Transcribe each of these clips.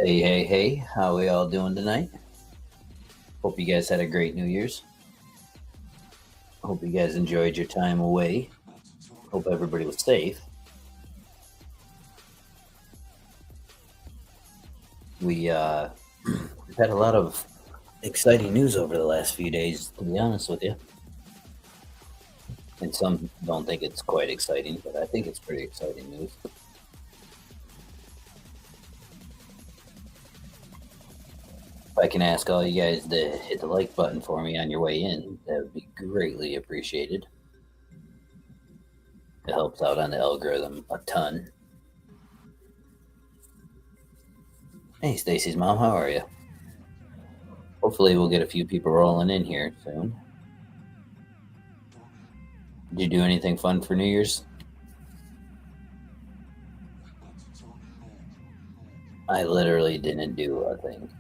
Hey, hey, hey, how we all doing tonight? Hope you guys had a great New Year's. Hope you guys enjoyed your time away. Hope everybody was safe. We've had a lot of exciting news over the last few days, to be honest with you. And some don't think it's quite exciting, but I think it's pretty exciting news. If I can ask all you guys to hit the like button for me on your way in, that would be greatly appreciated. It helps out on the algorithm a ton. Hey, Stacy's mom, how are you? Hopefully, we'll get a few people rolling in here soon. Did you do anything fun for New Year's? I literally didn't do a thing.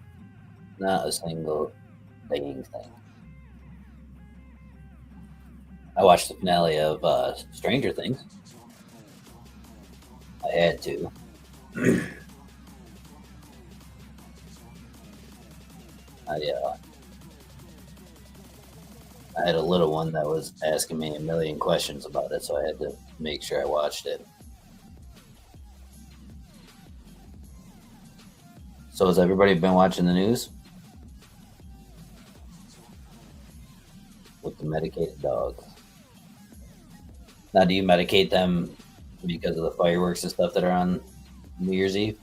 Not a single dang thing. I watched the finale of Stranger Things. I had to. I I had a little one that was asking me a million questions about it, so I had to make sure I watched it. So has everybody been watching the news with the medicated dogs? Now, do you medicate them because of the fireworks and stuff that are on New Year's Eve,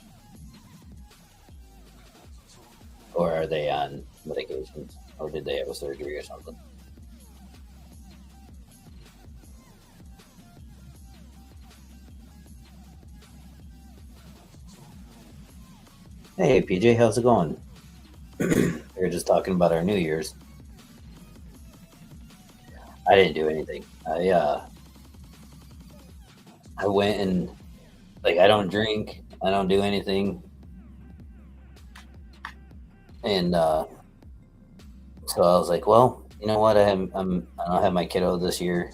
or are they on medications, or did they have a surgery or something? Hey, PJ, how's it going? We were just talking about our New Year's. I didn't do anything. I went and I don't drink. I don't do anything, and so I was like, well, you know what? I don't have my kiddo this year.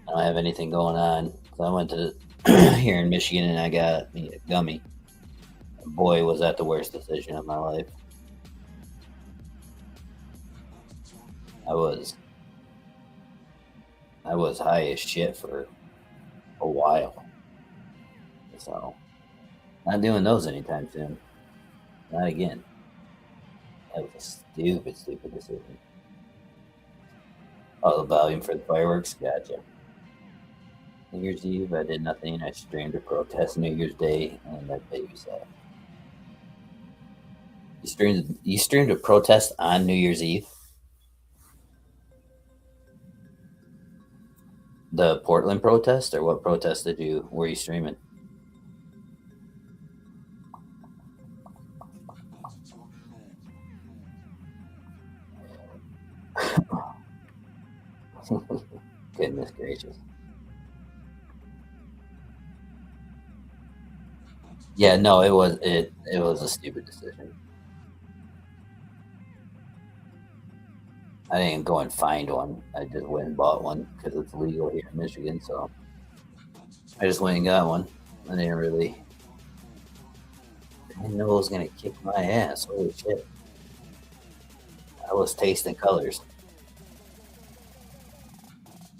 I don't have anything going on. So I went to here in Michigan and I got me a gummy. Boy, was that the worst decision of my life. I was I was high as shit for a while. So not doing those anytime soon. Not again. That was a stupid, stupid decision. Oh, the volume for the fireworks? Gotcha. New Year's Eve, I did nothing. I streamed a protest New Year's Day, and I babysat. You streamed a protest on New Year's Eve? The Portland protest, or what protest were you streaming? Goodness gracious. Yeah, no, it was a stupid decision. I didn't go and find one. I just went and bought one because it's legal here in Michigan. So I just went and got one. I didn't know it was gonna kick my ass. Holy shit! I was tasting colors.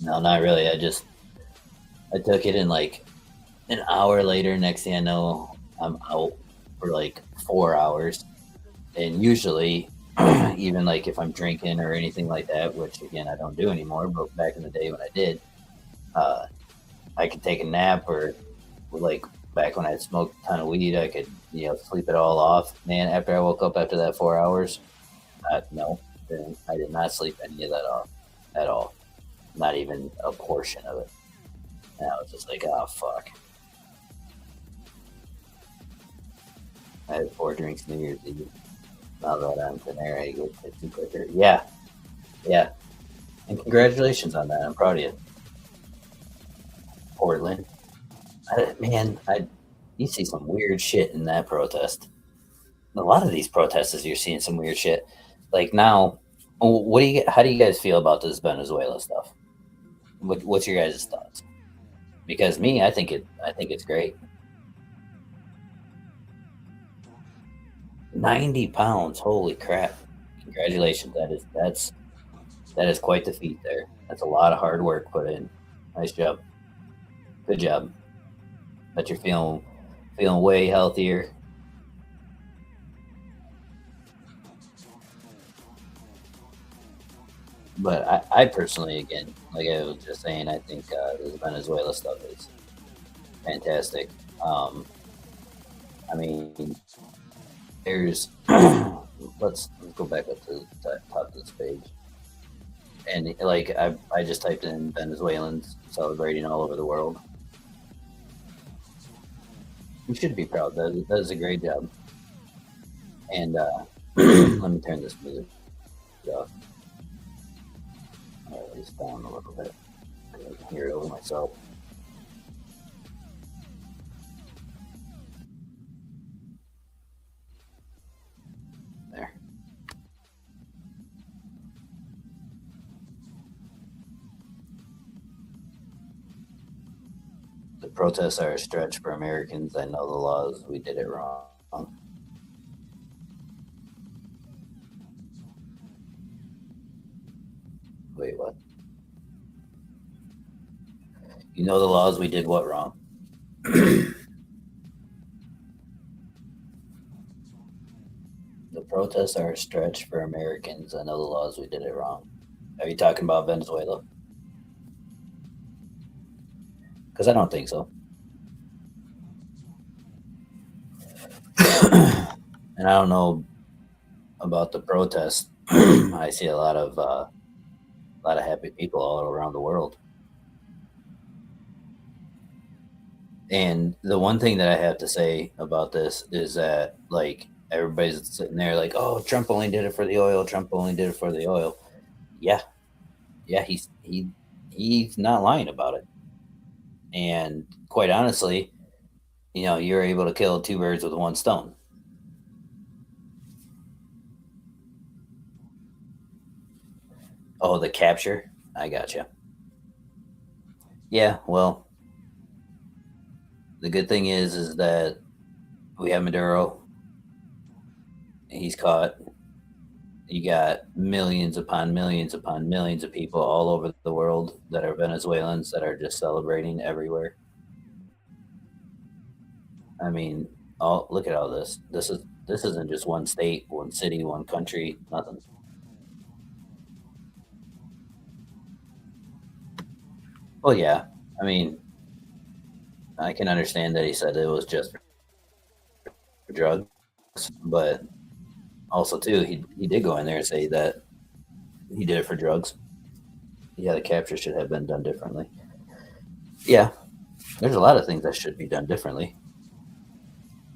No, not really. I took it and an hour later. Next thing I know, I'm out for 4 hours. And usually, even if I'm drinking or anything like that, which again I don't do anymore, but back in the day when I did, uh, I could take a nap or like back when I had smoked a ton of weed, I could sleep it all off. Man, after I woke up after that 4 hours, no, I did not sleep any of that off at all. Not even a portion of it. And I was just like, oh fuck. I had 4 drinks New Year's Eve. Now that I'm there, I get tipsy quicker. Yeah, yeah. And congratulations on that. I'm proud of you, Portland. Man, you see some weird shit in that protest. A lot of these protests, you're seeing some weird shit. Like now, how do you guys feel about this Venezuela stuff? What's your guys' thoughts? Because me, I think it's great. 90 pounds. Holy crap. Congratulations. That is quite the feat there. That's a lot of hard work put in. Nice job. Good job. Bet you're feeling way healthier. But I personally, again, like I was just saying, I think this Venezuela stuff is fantastic. Um, I mean, there's let's go back up to the top of this page, and like I just typed in Venezuelans celebrating all over the world. You should be proud. That is a great job. And let me turn this music off, or at least down a little bit. I can hear it over myself. There. The protests are a stretch for Americans. I know the laws. We did it wrong. Wait, what? You know the laws. We did what wrong? The protests are a stretch for Americans. I know the laws. We did it wrong. Are you talking about Venezuela? Because I don't think so. And I don't know about the protests. I see a lot of happy people all around the world. And the one thing that I have to say about this is that like everybody's sitting there like, oh, Trump only did it for the oil. Trump only did it for the oil. Yeah, yeah, he's not lying about it. And quite honestly, you're able to kill two birds with one stone. Oh, the capture. I got you. Yeah. Well, the good thing is that we have Maduro. He's caught. You got millions upon millions upon millions of people all over the world that are Venezuelans that are just celebrating everywhere. I mean, all look at all this. This isn't just one state, one city, one country, nothing. Well, yeah. I mean, I can understand that he said it was just for drugs, but also too, he did go in there and say that he did it for drugs. Yeah, the capture should have been done differently. Yeah, there's a lot of things that should be done differently.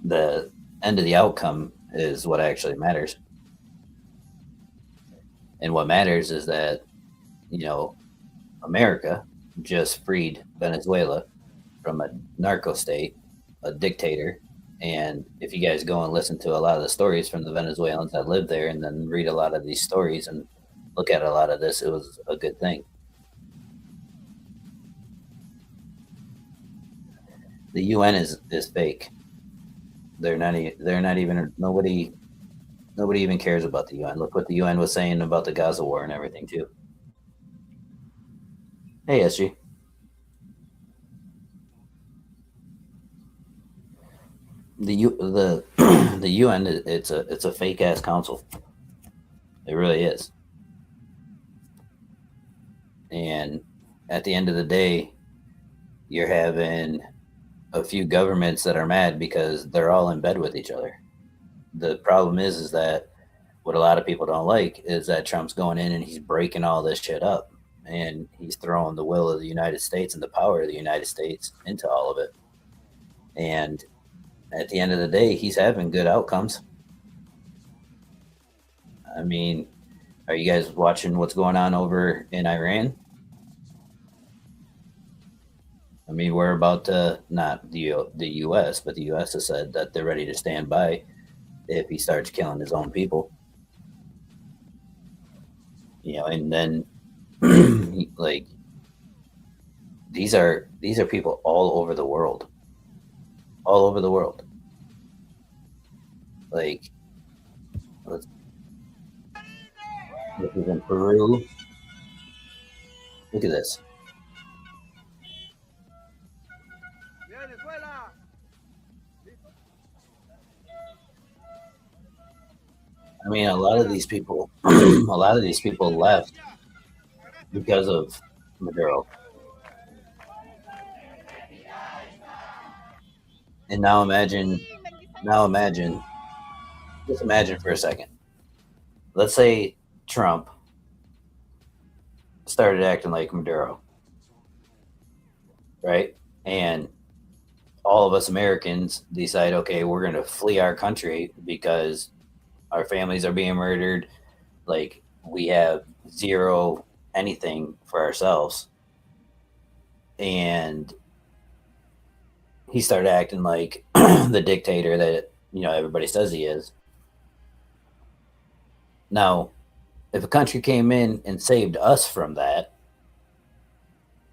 The end of the outcome is what actually matters. And what matters is that, you know, America just freed Venezuela from a narco state, a dictator. And if you guys go and listen to a lot of the stories from the Venezuelans that live there and then read a lot of these stories and look at a lot of this, it was a good thing. The UN is fake. They're not even nobody even cares about the UN. Look what the UN was saying about the Gaza war and everything too. Hey, SG. The the UN, it's a fake ass council. It really is. And at the end of the day, you're having a few governments that are mad because they're all in bed with each other. The problem is that what a lot of people don't like is that Trump's going in and he's breaking all this shit up, and he's throwing the will of the United States and the power of the United States into all of it. And at the end of the day, he's having good outcomes. I mean, are you guys watching what's going on over in Iran? I mean, we're about to, not the U.S., but the U.S. has said that they're ready to stand by if he starts killing his own people. And then like these are people all over the world, all over the world. Like Let's, this is in Peru. Look at this. Venezuela. I mean, a lot of these people, a lot of these people left because of Maduro. And now imagine, just imagine for a second. Let's say Trump started acting like Maduro, right? And all of us Americans decide, okay, we're going to flee our country because our families are being murdered. Like, we have zero anything for ourselves. And he started acting like the dictator that, everybody says he is. Now, if a country came in and saved us from that,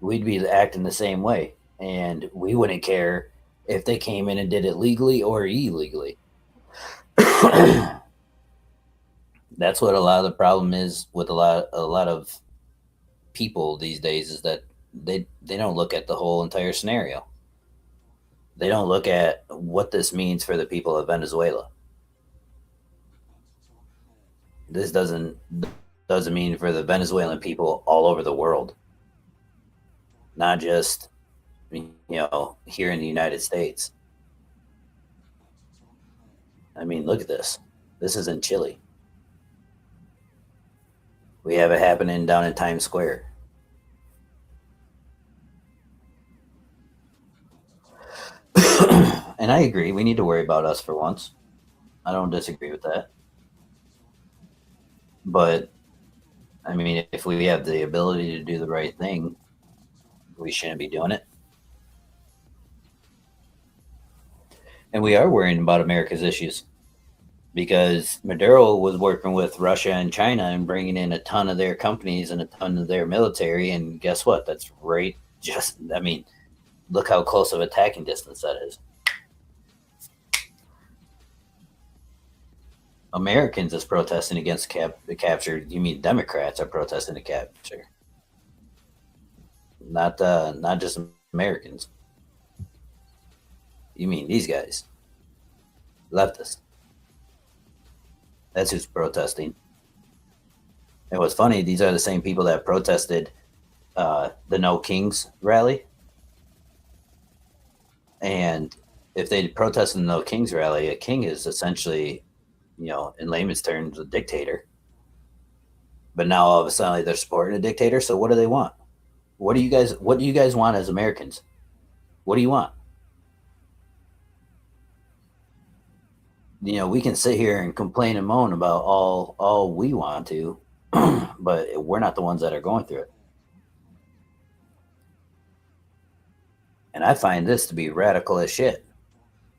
we'd be acting the same way. And we wouldn't care if they came in and did it legally or illegally. That's what a lot of the problem is with a lot of people these days, is that they don't look at the whole entire scenario. They don't look at what this means for the people of Venezuela. This doesn't mean for the Venezuelan people all over the world, not just here in the United States. I mean, look at this. This is in Chile. We have it happening down in Times Square. And I agree, we need to worry about us for once. I don't disagree with that. But I mean, if we have the ability to do the right thing, we shouldn't be doing it. And we are worrying about America's issues because Maduro was working with Russia and China and bringing in a ton of their companies and a ton of their military. And guess what? That's right. I mean, look how close of attacking distance that is. Americans is protesting against the capture. You mean Democrats are protesting the capture? Not just Americans. You mean these guys, leftists? That's who's protesting. And what's funny, these are the same people that protested the No Kings rally. And if they protested the No Kings rally, a king is essentially, in layman's terms, a dictator. But now all of a sudden they're supporting a dictator. So what do they want? What do you guys want as Americans? What do you want? We can sit here and complain and moan about all we want to, but we're not the ones that are going through it. And I find this to be radical as shit.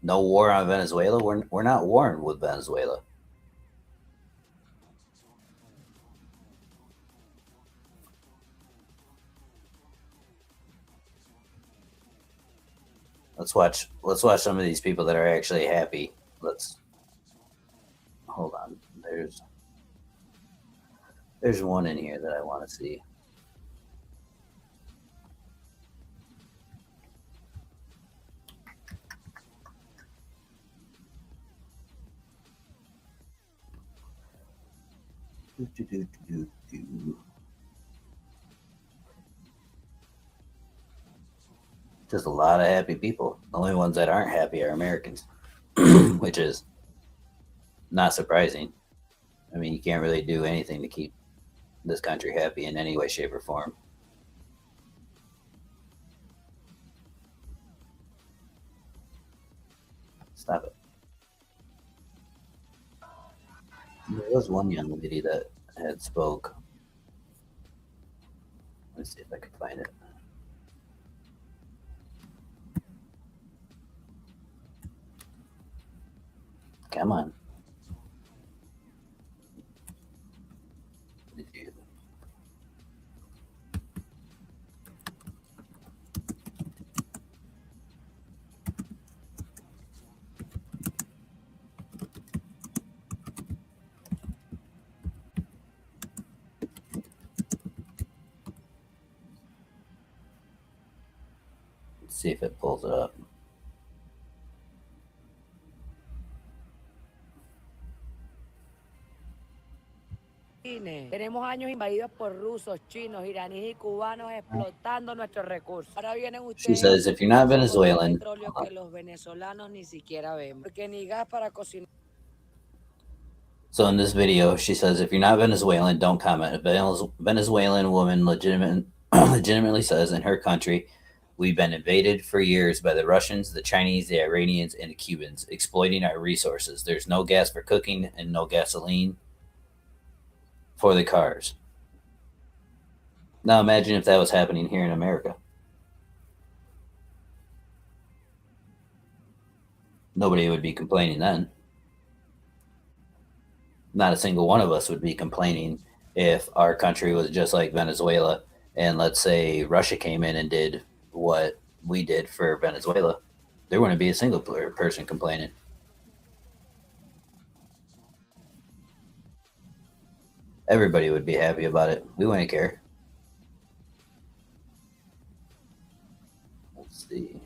No war on Venezuela. We're not warring with Venezuela. Let's watch some of these people that are actually happy. Let's hold on. There's one in here that I want to see. Just a lot of happy people. The only ones that aren't happy are Americans, which is not surprising. I mean, you can't really do anything to keep this country happy in any way, shape, or form. Stop it. There was one young lady that had spoke. Let's see if I can find it. Come on. Did you? if it pulls it up. Tenemos años invadidos por rusos, chinos, iraníes y cubanos explotando nuestros recursos. Ahora vienen She ustedes says, if you're not con Venezuelan, petróleo que los venezolanos ni siquiera vemos. Porque ni gas para cocinar. so in this video, she says, if you're not Venezuelan, don't comment. A Venezuelan woman legitimately says in her country, we've been invaded for years by the Russians, the Chinese, the Iranians, and the Cubans, exploiting our resources. There's no gas for cooking and no gasoline for the cars. Now imagine if that was happening here in America. Nobody would be complaining then. Not a single one of us would be complaining if our country was just like Venezuela and let's say Russia came in and did what we did for Venezuela. There wouldn't be a single person complaining. Everybody would be happy about it. We wouldn't care. Let's see.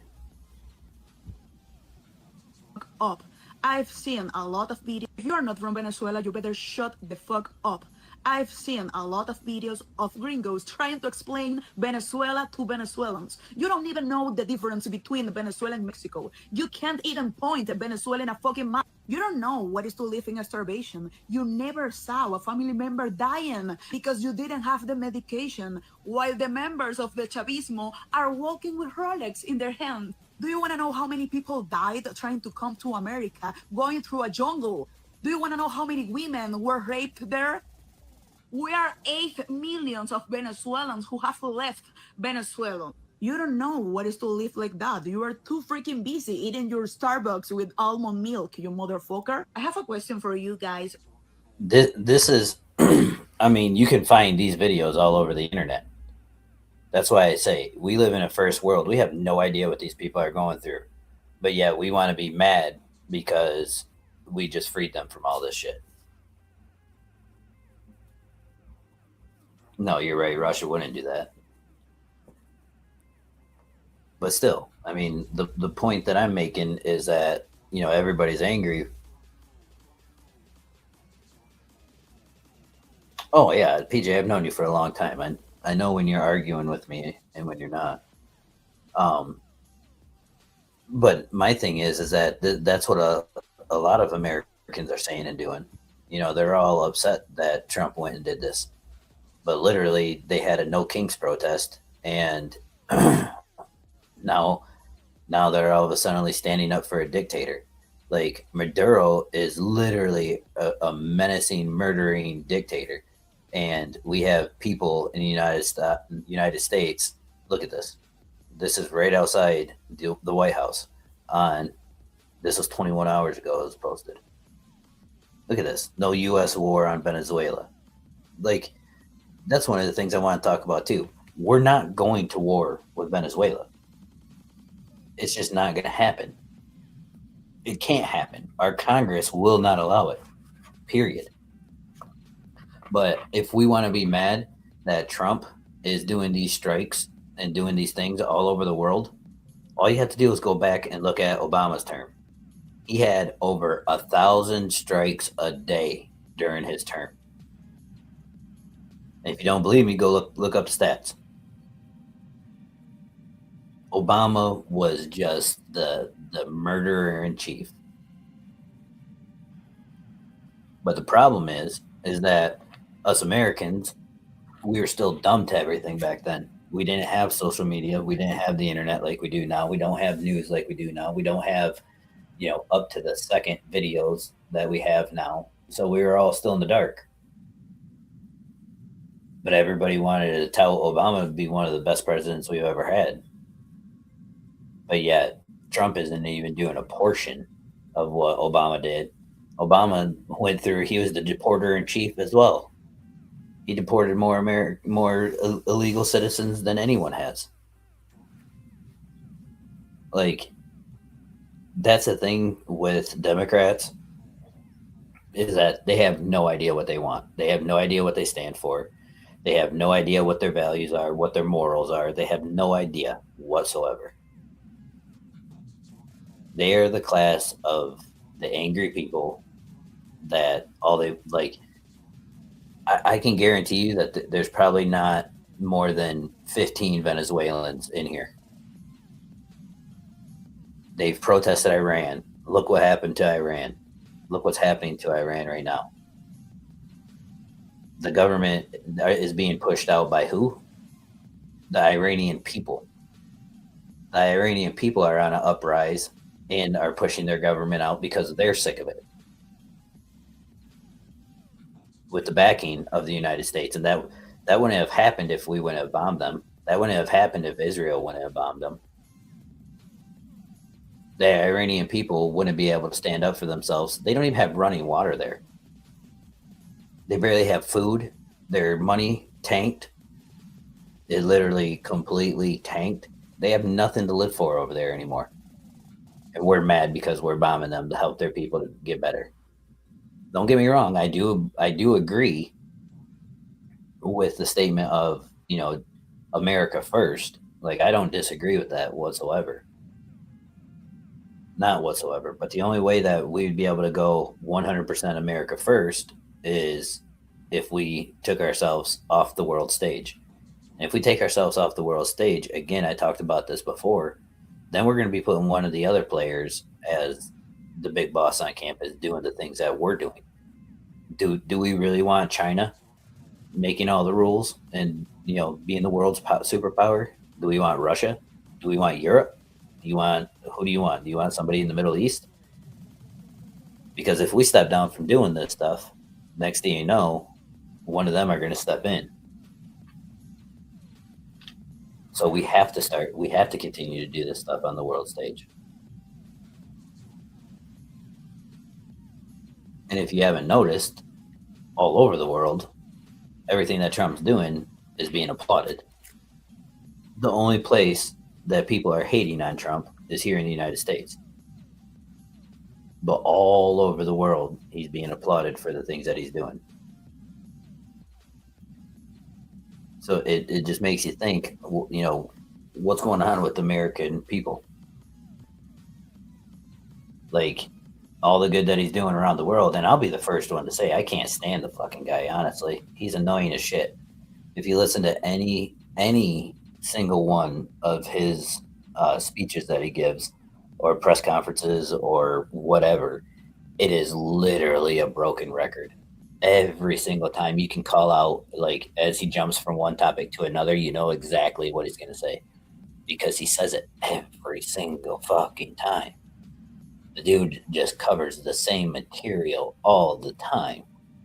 Up. I've seen a lot of videos. If you are not from Venezuela, you better shut the fuck up. I've seen a lot of videos of gringos trying to explain Venezuela to Venezuelans. You don't even know the difference between Venezuela and Mexico. You can't even point a Venezuela in a fucking map. You don't know what is to live in starvation. You never saw a family member dying because you didn't have the medication, while the members of the Chavismo are walking with Rolex in their hand. Do you want to know how many people died trying to come to America, going through a jungle? Do you want to know how many women were raped there? We are 8 million of Venezuelans who have left Venezuela. You don't know what is to live like that. You are too freaking busy eating your Starbucks with almond milk, you motherfucker. I have a question for you guys. This is, I mean, you can find these videos all over the internet. That's why I say we live in a first world. We have no idea what these people are going through. But yet we want to be mad because we just freed them from all this shit. No, you're right. Russia wouldn't do that. But still, I mean, the point that I'm making is that, you know, everybody's angry. Oh, yeah, PJ, I've known you for a long time. I know when you're arguing with me and when you're not. But my thing is that that's what a lot of Americans are saying and doing. You know, they're all upset that Trump went and did this. But literally, they had a no kings protest, and now they're all of a sudden standing up for a dictator. Like Maduro is literally a menacing, murdering dictator, and we have people in the United States. Look at this. This is right outside the White House. This was 21 hours ago. It was posted. Look at this. No U.S. war on Venezuela. Like, that's one of the things I want to talk about too. We're not going to war with Venezuela. It's just not going to happen. It can't happen. Our Congress will not allow it. Period. But if we want to be mad that Trump is doing these strikes and doing these things all over the world, all you have to do is go back and look at Obama's term. He had over 1,000 strikes a day during his term. And if you don't believe me, go look up the stats. Obama was just the murderer in chief. But the problem is that us Americans, we were still dumb to everything back then. We didn't have social media. We didn't have the internet like we do now. We don't have news like we do now. We don't have, you know, up to the second videos that we have now. So we were all still in the dark. But everybody wanted to tell Obama to be one of the best presidents we've ever had. But yet, Trump isn't even doing a portion of what Obama did. Obama went through, he was the deporter in chief as well. He deported more illegal citizens than anyone has. Like, that's the thing with Democrats, is that they have no idea what they want. They have no idea what they stand for. They have no idea what their values are, what their morals are. They have no idea whatsoever. They are the class of the angry people that all they like. I can guarantee you that there's probably not more than 15 Venezuelans in here. They've protested Iran. Look what happened to Iran. Look what's happening to Iran right now. The government is being pushed out by who? The Iranian people. The Iranian people are on an uprise and are pushing their government out because they're sick of it. With the backing of the United States. And that wouldn't have happened if we wouldn't have bombed them. That wouldn't have happened if Israel wouldn't have bombed them. The Iranian people wouldn't be able to stand up for themselves. They don't even have running water there. They barely have food. Their money tanked. It literally completely tanked. They have nothing to live for over there anymore. And we're mad because we're bombing them to help their people to get better. Don't get me wrong. I do agree with the statement of, America first. Like, I don't disagree with that whatsoever. Not whatsoever. But the only way that we'd be able to go 100% America first is if we took ourselves off the world stage. And if we take ourselves off the world stage, again, I talked about this before, then we're going to be putting one of the other players as the big boss on campus doing the things that we're doing. Do we really want China making all the rules and, being the world's superpower? Do we want Russia? Do we want Europe? Who do you want? Do you want somebody in the Middle East? Because if we step down from doing this stuff, next thing you know, one of them are going to step in. So we have to continue to do this stuff on the world stage. And if you haven't noticed, all over the world, everything that Trump's doing is being applauded. The only place that people are hating on Trump is here in the United States. But all over the world, he's being applauded for the things that he's doing. So it just makes you think, what's going on with the American people? Like, all the good that he's doing around the world, and I'll be the first one to say I can't stand the fucking guy, honestly. He's annoying as shit. If you listen to any single one of his speeches that he gives, or press conferences, or whatever, it is literally a broken record. Every single time you can call out, like, as he jumps from one topic to another, you know exactly what he's going to say, because he says it every single fucking time. The dude just covers the same material all the time.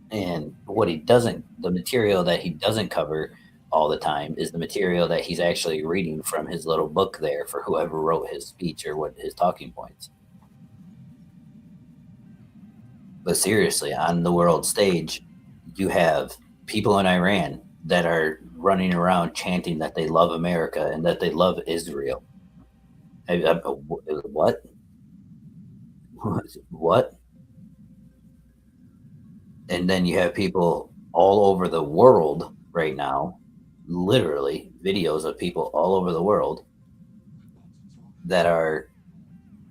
And the material that he doesn't cover all the time is the material that he's actually reading from his little book there for whoever wrote his speech or what his talking points. But seriously, on the world stage, you have people in Iran that are running around chanting that they love America and that they love Israel. What? What? And then you have people all over the world right now, literally videos of people all over the world that are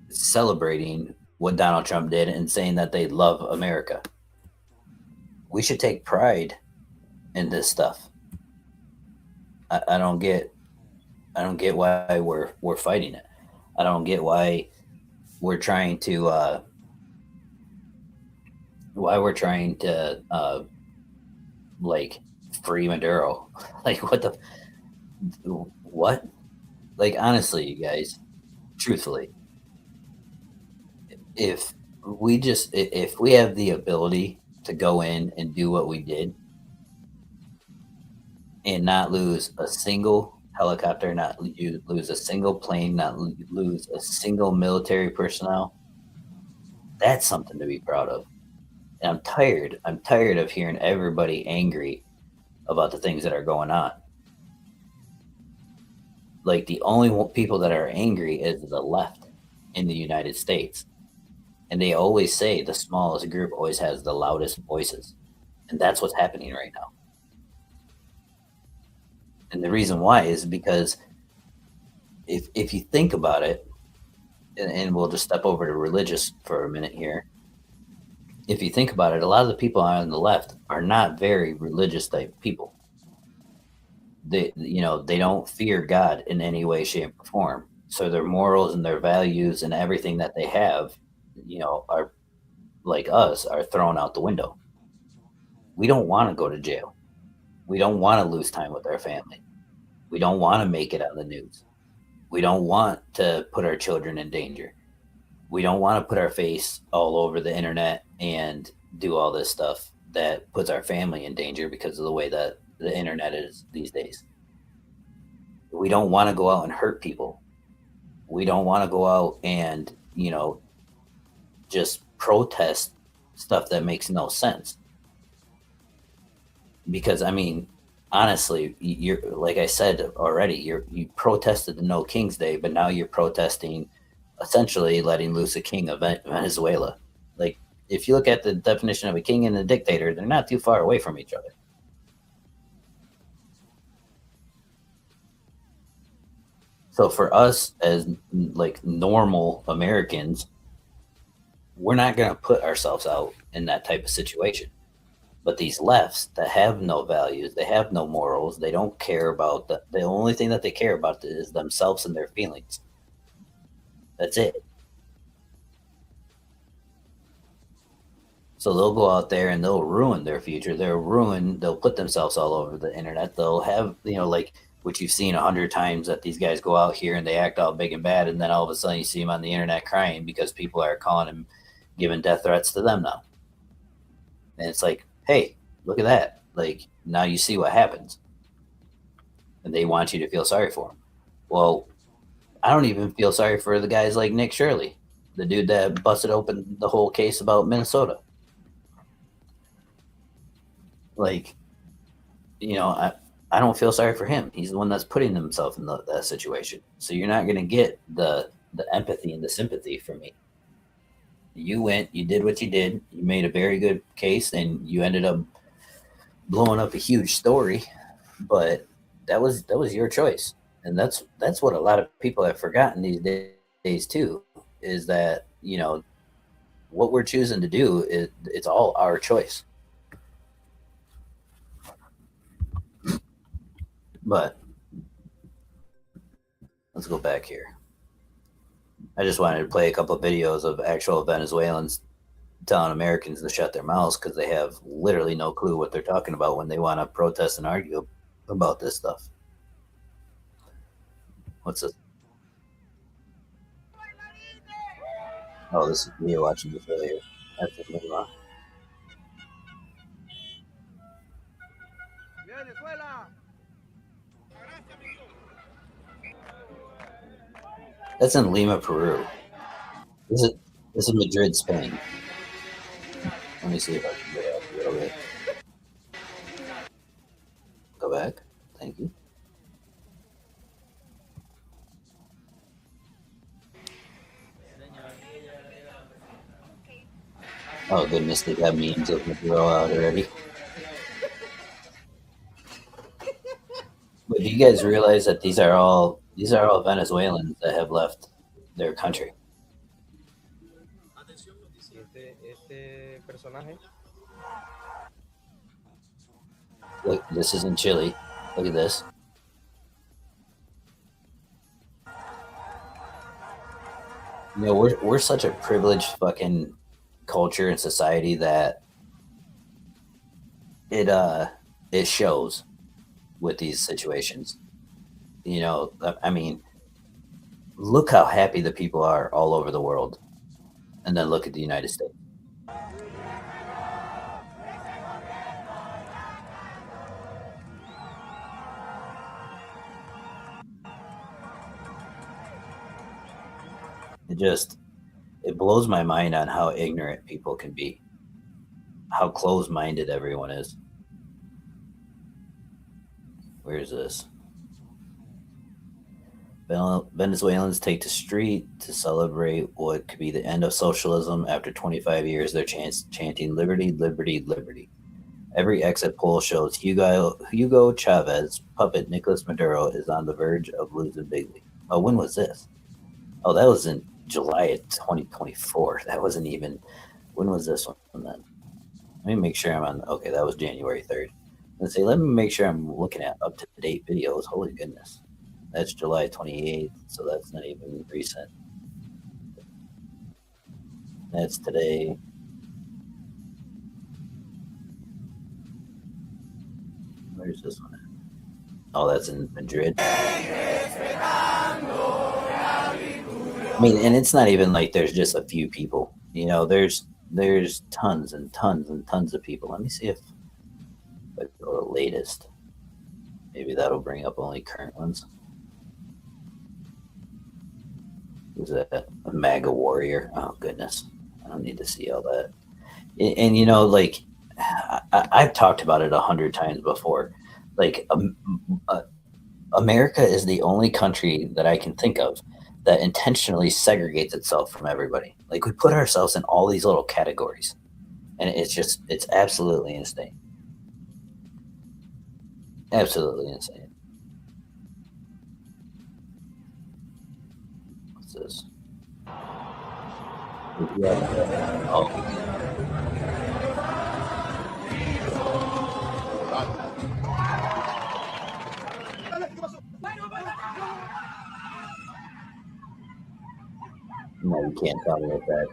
celebrating what Donald Trump did and saying that they love America. We should take pride in this stuff. I don't get why we're fighting it. I don't get why we're trying to like, free Maduro. Like, what? Like, honestly, you guys, truthfully, if we have the ability to go in and do what we did and not lose a single helicopter, not lose a single plane, not lose a single military personnel, that's something to be proud of. And I'm tired of hearing everybody angry about the things that are going on. Like, the only people that are angry is the left in the United States. And they always say the smallest group always has the loudest voices. And that's what's happening right now. And the reason why is because if you think about it, and we'll just step over to religious for a minute here. If you think about it, a lot of the people on the left are not very religious type people. They don't fear God in any way, shape, or form. So their morals and their values and everything that they have, are like us, are thrown out the window. We don't want to go to jail. We don't want to lose time with our family. We don't want to make it on the news. We don't want to put our children in danger. We don't want to put our face all over the internet and do all this stuff that puts our family in danger because of the way that the internet is these days. We don't want to go out and hurt people. We don't want to go out and, just protest stuff that makes no sense. Because I mean, honestly, you're like I said already, you protested the No King's Day, but now you're protesting essentially letting loose a king of Venezuela. Like, if you look at the definition of a king and a dictator, they're not too far away from each other. So for us as like normal Americans, we're not going to put ourselves out in that type of situation. But these lefts that have no values, they have no morals, they don't care about the only thing that they care about is themselves and their feelings. That's it. So they'll go out there and they'll ruin their future. They'll put themselves all over the internet. They'll have, like what you've seen 100 times, that these guys go out here and they act all big and bad. And then all of a sudden you see them on the internet crying because people are calling them, giving death threats to them now. And it's like, hey, look at that. Like, now you see what happens. And they want you to feel sorry for them. Well, I don't even feel sorry for the guys like Nick Shirley, the dude that busted open the whole case about Minnesota. Like, I don't feel sorry for him. He's the one that's putting himself in that situation. So you're not going to get the empathy and the sympathy from me. You went, you did what you did, you made a very good case, and you ended up blowing up a huge story. But that was your choice, and that's what a lot of people have forgotten these days too. Is that what we're choosing to do is it's all our choice. But let's go back here. I just wanted to play a couple of videos of actual Venezuelans telling Americans to shut their mouths because they have literally no clue what they're talking about when they want to protest and argue about this stuff. What's this? Oh, this is me watching this earlier. That's the Venezuela. That's in Lima, Peru. This is Madrid, Spain. Let me see if I can get up a little bit. Go back. Thank you. Oh goodness, they got memes of Maduro out already. But do you guys realize that these are all Venezuelans that have left their country? Look, this is in Chile. Look at this. We're such a privileged fucking culture and society that it shows with these situations. I mean, look how happy the people are all over the world, and then look at the United States. It blows my mind on how ignorant people can be, how close-minded everyone is. Where's this? Venezuelans take to street to celebrate what could be the end of socialism. After 25 years, they're chanting liberty, liberty, liberty. Every exit poll shows Hugo Chavez puppet Nicolás Maduro is on the verge of losing bigly. Oh, when was this? Oh, that was in July of 2024. That wasn't even. When was this one then? Let me make sure I'm on. Okay, that was January 3rd. Let's see. Let me make sure I'm looking at up to date videos. Holy goodness, that's July 28th. So that's not even recent. That's today. Where's this one at? Oh, that's in Madrid. I mean, and it's not even like there's just a few people. You know, there's tons and tons and tons of people. Let me see if I go to latest. Maybe that'll bring up only current ones. Who's that? A MAGA warrior. Oh goodness, I don't need to see all that. And you know, like I've talked about it 100 times before. Like America is the only country that I can think of that intentionally segregates itself from everybody. Like we put ourselves in all these little categories, and it's absolutely insane. Absolutely insane. What's this? Oh, no, you can't tell me with that.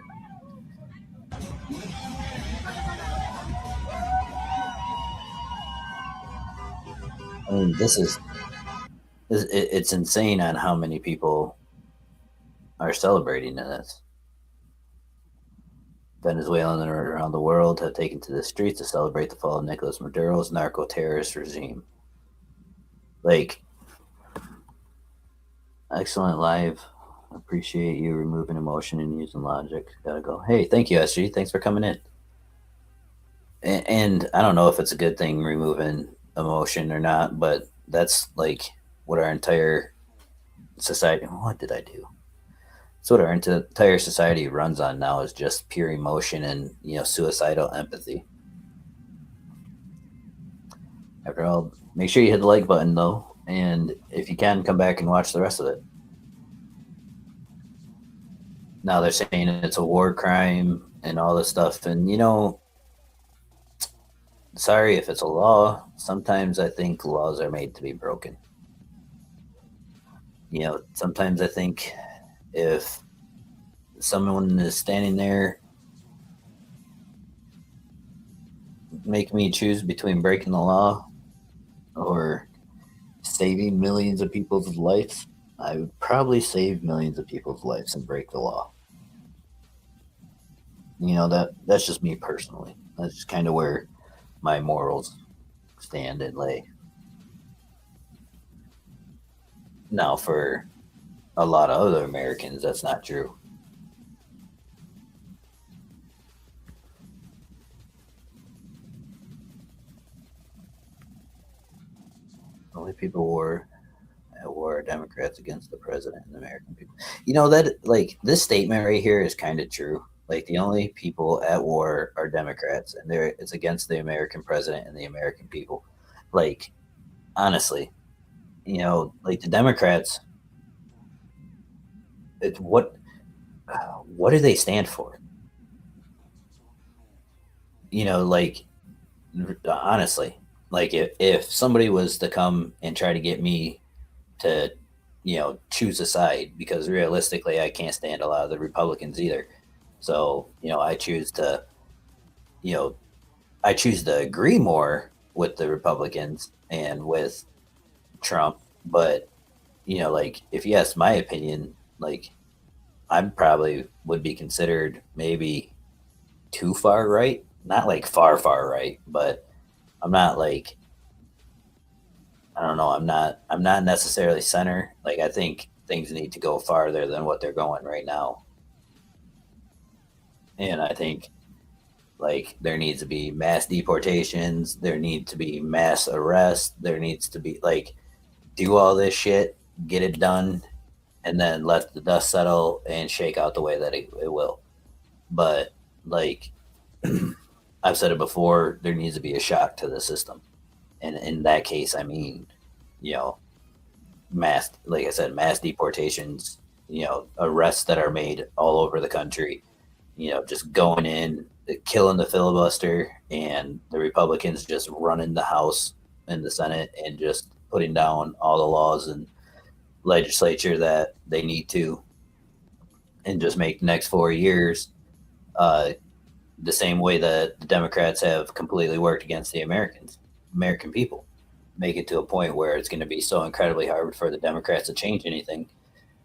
I mean, it's insane on how many people are celebrating this. Venezuelans around the world have taken to the streets to celebrate the fall of Nicolás Maduro's narco-terrorist regime. Like, excellent live. Appreciate you removing emotion and using logic. Gotta go. Hey, thank you, SG. Thanks for coming in. And I don't know if it's a good thing removing emotion or not, but that's like what our entire society. What did I do? That's what our entire society runs on now is just pure emotion and suicidal empathy. After all, make sure you hit the like button though, and if you can, come back and watch the rest of it. Now they're saying it's a war crime and all this stuff, and sorry if it's a law. Sometimes I think laws are made to be broken. Sometimes I think if someone is standing there, make me choose between breaking the law or saving millions of people's lives, I would probably save millions of people's lives and break the law. That's just me personally. That's just kind of where my morals stand and lay. Now, for a lot of other Americans, that's not true. Only people at war are Democrats against the president and the American people. That like this statement right here is kind of true. Like the only people at war are Democrats, and it's against the American president and the American people. Like honestly, like the Democrats, it's what do they stand for? Like honestly, like if somebody was to come and try to get me to choose a side, because realistically I can't stand a lot of the Republicans either, so you know I choose to agree more with the Republicans and with Trump. But like if you ask my opinion, like I probably would be considered maybe too far right, not like far right, but I'm not like, I don't know, I'm not necessarily center. Like I think things need to go farther than what they're going right now. And I think like there needs to be mass deportations, there need to be mass arrests, there needs to be like do all this shit, get it done, and then let the dust settle and shake out the way that it will. But like I've said it before, there needs to be a shock to the system. And in that case, I mean, you know, mass, like I said, mass deportations arrests that are made all over the country, just going in, killing the filibuster, and the Republicans just running the House and the Senate and just putting down all the laws and legislature that they need to, and just make the next 4 years the same way that the Democrats have completely worked against the American people. Make it to a point where it's going to be so incredibly hard for the Democrats to change anything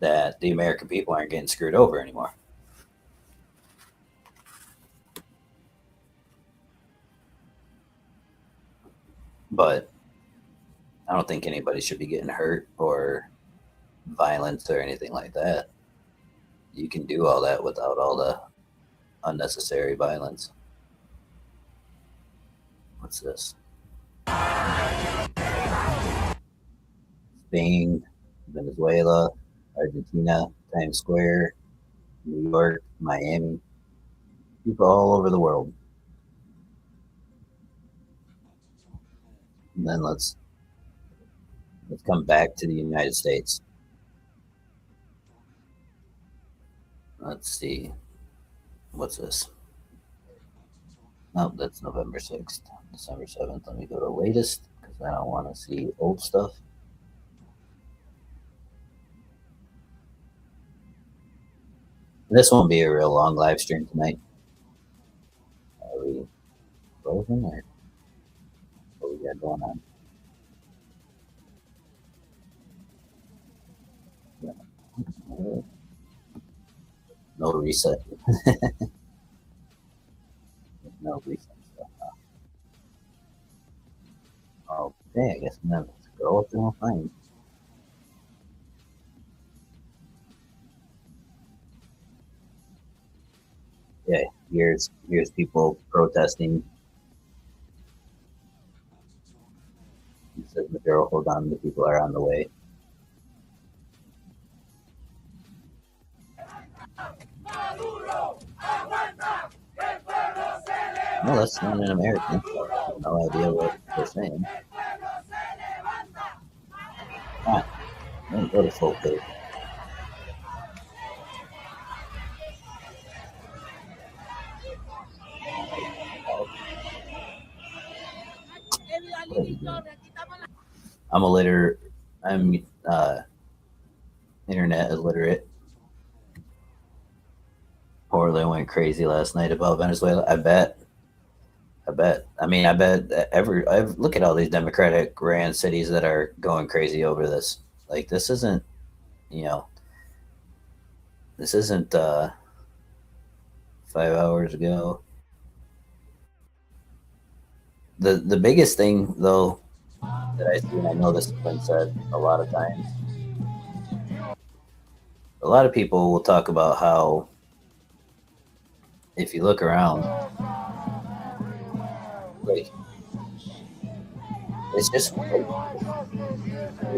that the American people aren't getting screwed over anymore. But I don't think anybody should be getting hurt or violence or anything like that. You can do all that without all the unnecessary violence. What's this? Spain, Venezuela, Argentina, Times Square, New York, Miami, people all over the world. And then let's come back to the United States. Let's see. What's this? Nope, that's November 6th. December 7th. Let me go to latest because I don't want to see old stuff. This won't be a real long live stream tonight. Are we frozen or what we got going on? No reset. No reset stuff. Okay, I guess I'm gonna scroll through and find. Yeah, here's people protesting. It says Maduro, hold on, the people are on the way. Well, that's not an American. So I have no idea what they're saying. Ah, let me go to full page. I'm internet illiterate. Portland went crazy last night about Venezuela. I bet. I mean, I bet look at all these Democratic ran cities that are going crazy over this. Like, this isn't 5 hours ago. The biggest thing, though, that I see, and I know this has been said a lot of times, a lot of people will talk about how if you look around, like, it's just like, do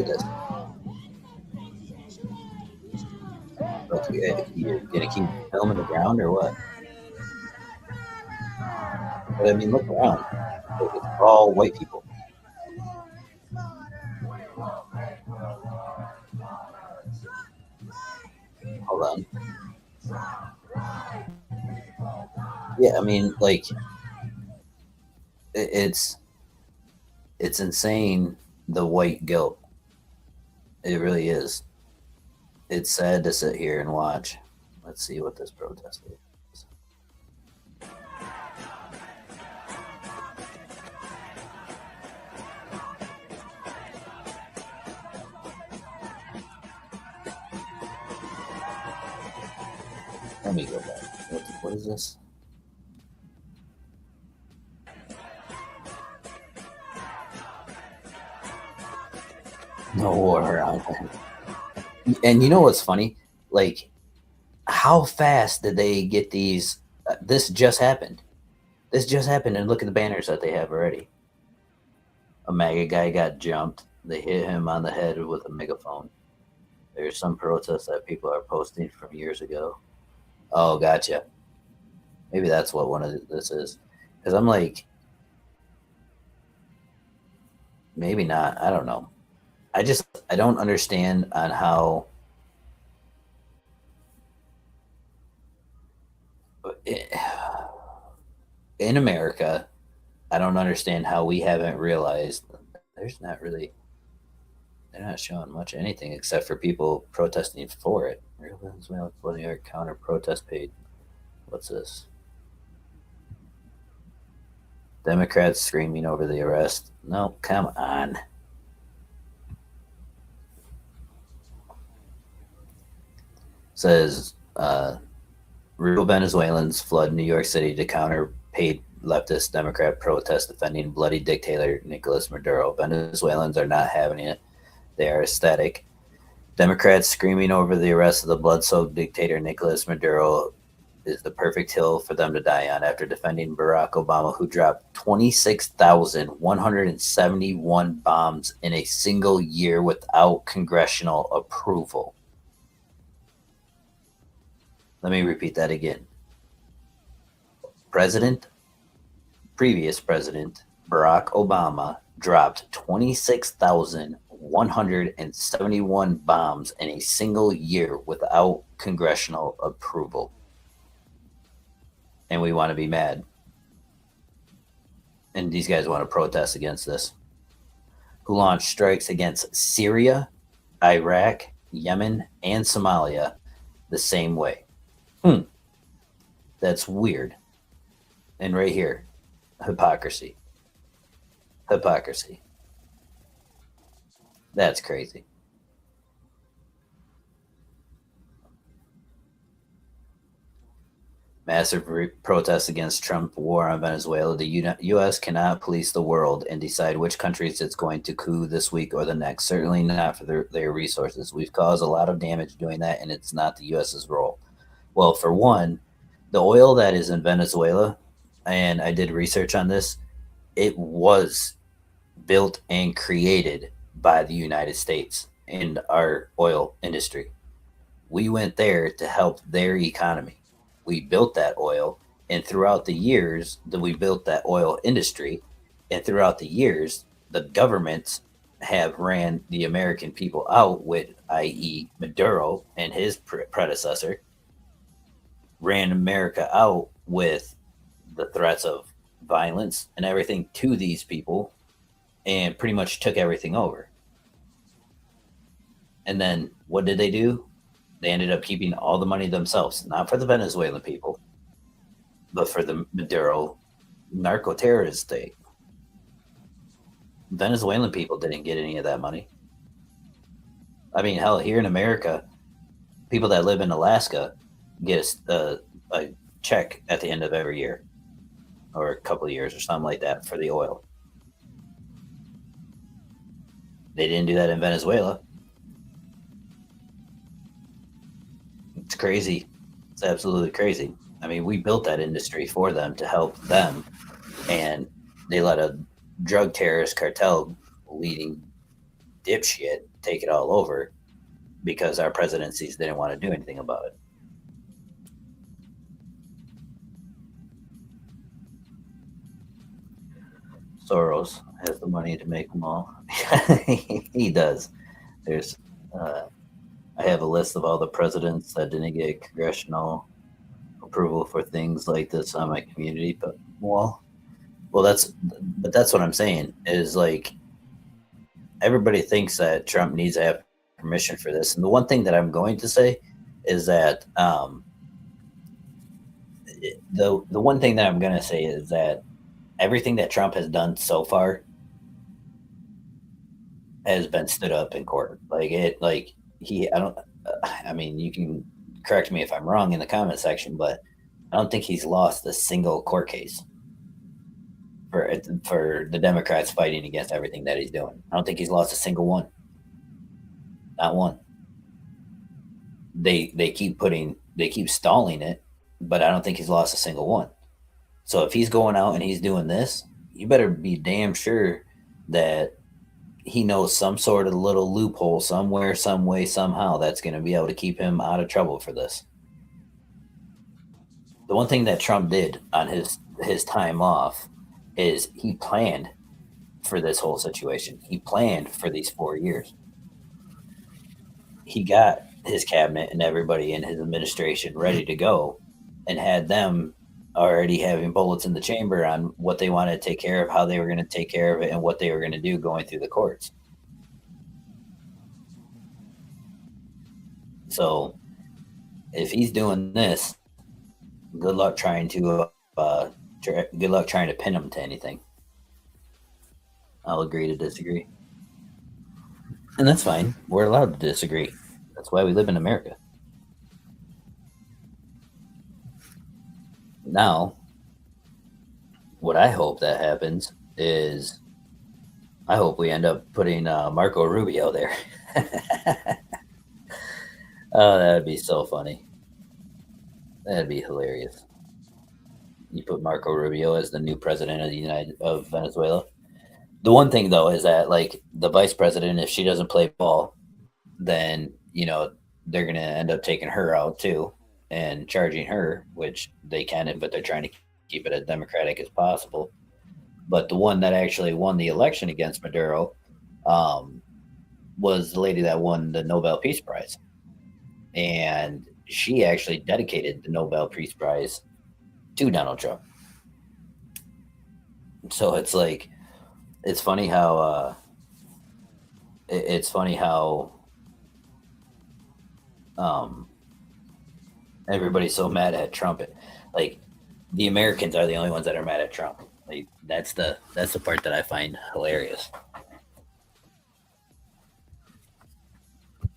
this. Like, you're gonna keep filming the ground or what? But I mean, look around. Like, it's all white people. Hold on. Yeah, I mean, like, it's insane, the white guilt. It really is. It's sad to sit here and watch. Let's see what this protest is. Let me go back. What is this? No war around there. And you know what's funny? Like, how fast did they get these? This just happened. And look at the banners that they have already. A MAGA guy got jumped. They hit him on the head with a megaphone. There's some protests that people are posting from years ago. Oh, gotcha. Maybe that's what one of this is. Because I'm like, maybe not. I don't know. I don't understand on how in America, I don't understand how we haven't realized there's not really, they're not showing much anything except for people protesting for it. Real Venezuela flooding our counter protest paid. What's this? Democrats screaming over the arrest. No, come on. Says real Venezuelans flood New York City to counter paid leftist Democrat protest defending bloody dictator Nicolás Maduro. Venezuelans are not having it. They are ecstatic. Democrats screaming over the arrest of the blood-soaked dictator Nicolás Maduro is the perfect hill for them to die on after defending Barack Obama, who dropped 26,171 bombs in a single year without congressional approval. Let me repeat that again. Previous President Barack Obama dropped 26,171 bombs in a single year without congressional approval. And we want to be mad. And these guys want to protest against this. Who launched strikes against Syria, Iraq, Yemen, and Somalia the same way. That's weird. And right here, hypocrisy. Hypocrisy. That's crazy. Massive protests against Trump war on Venezuela. The U.S. cannot police the world and decide which countries it's going to coup this week or the next. Certainly not for their resources. We've caused a lot of damage doing that, and it's not the U.S.'s role. Well, for one, the oil that is in Venezuela, and I did research on this, it was built and created by the United States and our oil industry. We went there to help their economy. We built that oil, and throughout the years that we built that oil industry, and throughout the years, the governments have ran the American people out with, i.e., Maduro and his predecessor, ran America out with the threats of violence and everything to these people, and pretty much took everything over. And then what did they do? They ended up keeping all the money themselves, not for the Venezuelan people, but for the Maduro narco-terrorist state. Venezuelan people didn't get any of that money. I mean, hell, here in America, people that live in Alaska get a check at the end of every year or a couple of years or something like that for the oil. They didn't do that in Venezuela. It's crazy. It's absolutely crazy. I mean, we built that industry for them to help them, and they let a drug terrorist cartel leading dipshit take it all over because our presidencies didn't want to do anything about it. Soros has the money to make them all. He does. There's, I have a list of all the presidents that didn't get congressional approval for things like this on my community. But that's what I'm saying is, like, everybody thinks that Trump needs to have permission for this. And the one thing that I'm going to say is that the one thing that I'm going to say is that everything that Trump has done so far has been stood up in court. I mean, you can correct me if I'm wrong in the comment section, but I don't think he's lost a single court case for the Democrats fighting against everything that he's doing. I don't think he's lost a single one. Not one. They keep stalling it, but I don't think he's lost a single one. So if he's going out and he's doing this, you better be damn sure that he knows some sort of little loophole somewhere, some way, somehow that's going to be able to keep him out of trouble for this. The one thing that Trump did on his time off is he planned for this whole situation. He planned for these 4 years. He got his cabinet and everybody in his administration ready to go and had them already having bullets in the chamber on what they wanted to take care of, how they were going to take care of it, and what they were going to do going through the courts. So if he's doing this, good luck trying to good luck trying to pin him to anything. I'll agree to disagree. And that's fine. We're allowed to disagree. That's why we live in America. Now, what I hope that happens is I hope we end up putting Marco Rubio there. Oh, that'd be so funny. That'd be hilarious. You put Marco Rubio as the new president of Venezuela. The one thing though is that like the vice president, if she doesn't play ball, then they're gonna end up taking her out too and charging her, which they can, but they're trying to keep it as democratic as possible. But the one that actually won the election against Maduro was the lady that won the Nobel Peace Prize, and she actually dedicated the Nobel Peace Prize to Donald Trump. So it's like it's funny how everybody's so mad at Trump. Like the Americans are the only ones that are mad at Trump. Like that's the part that I find hilarious.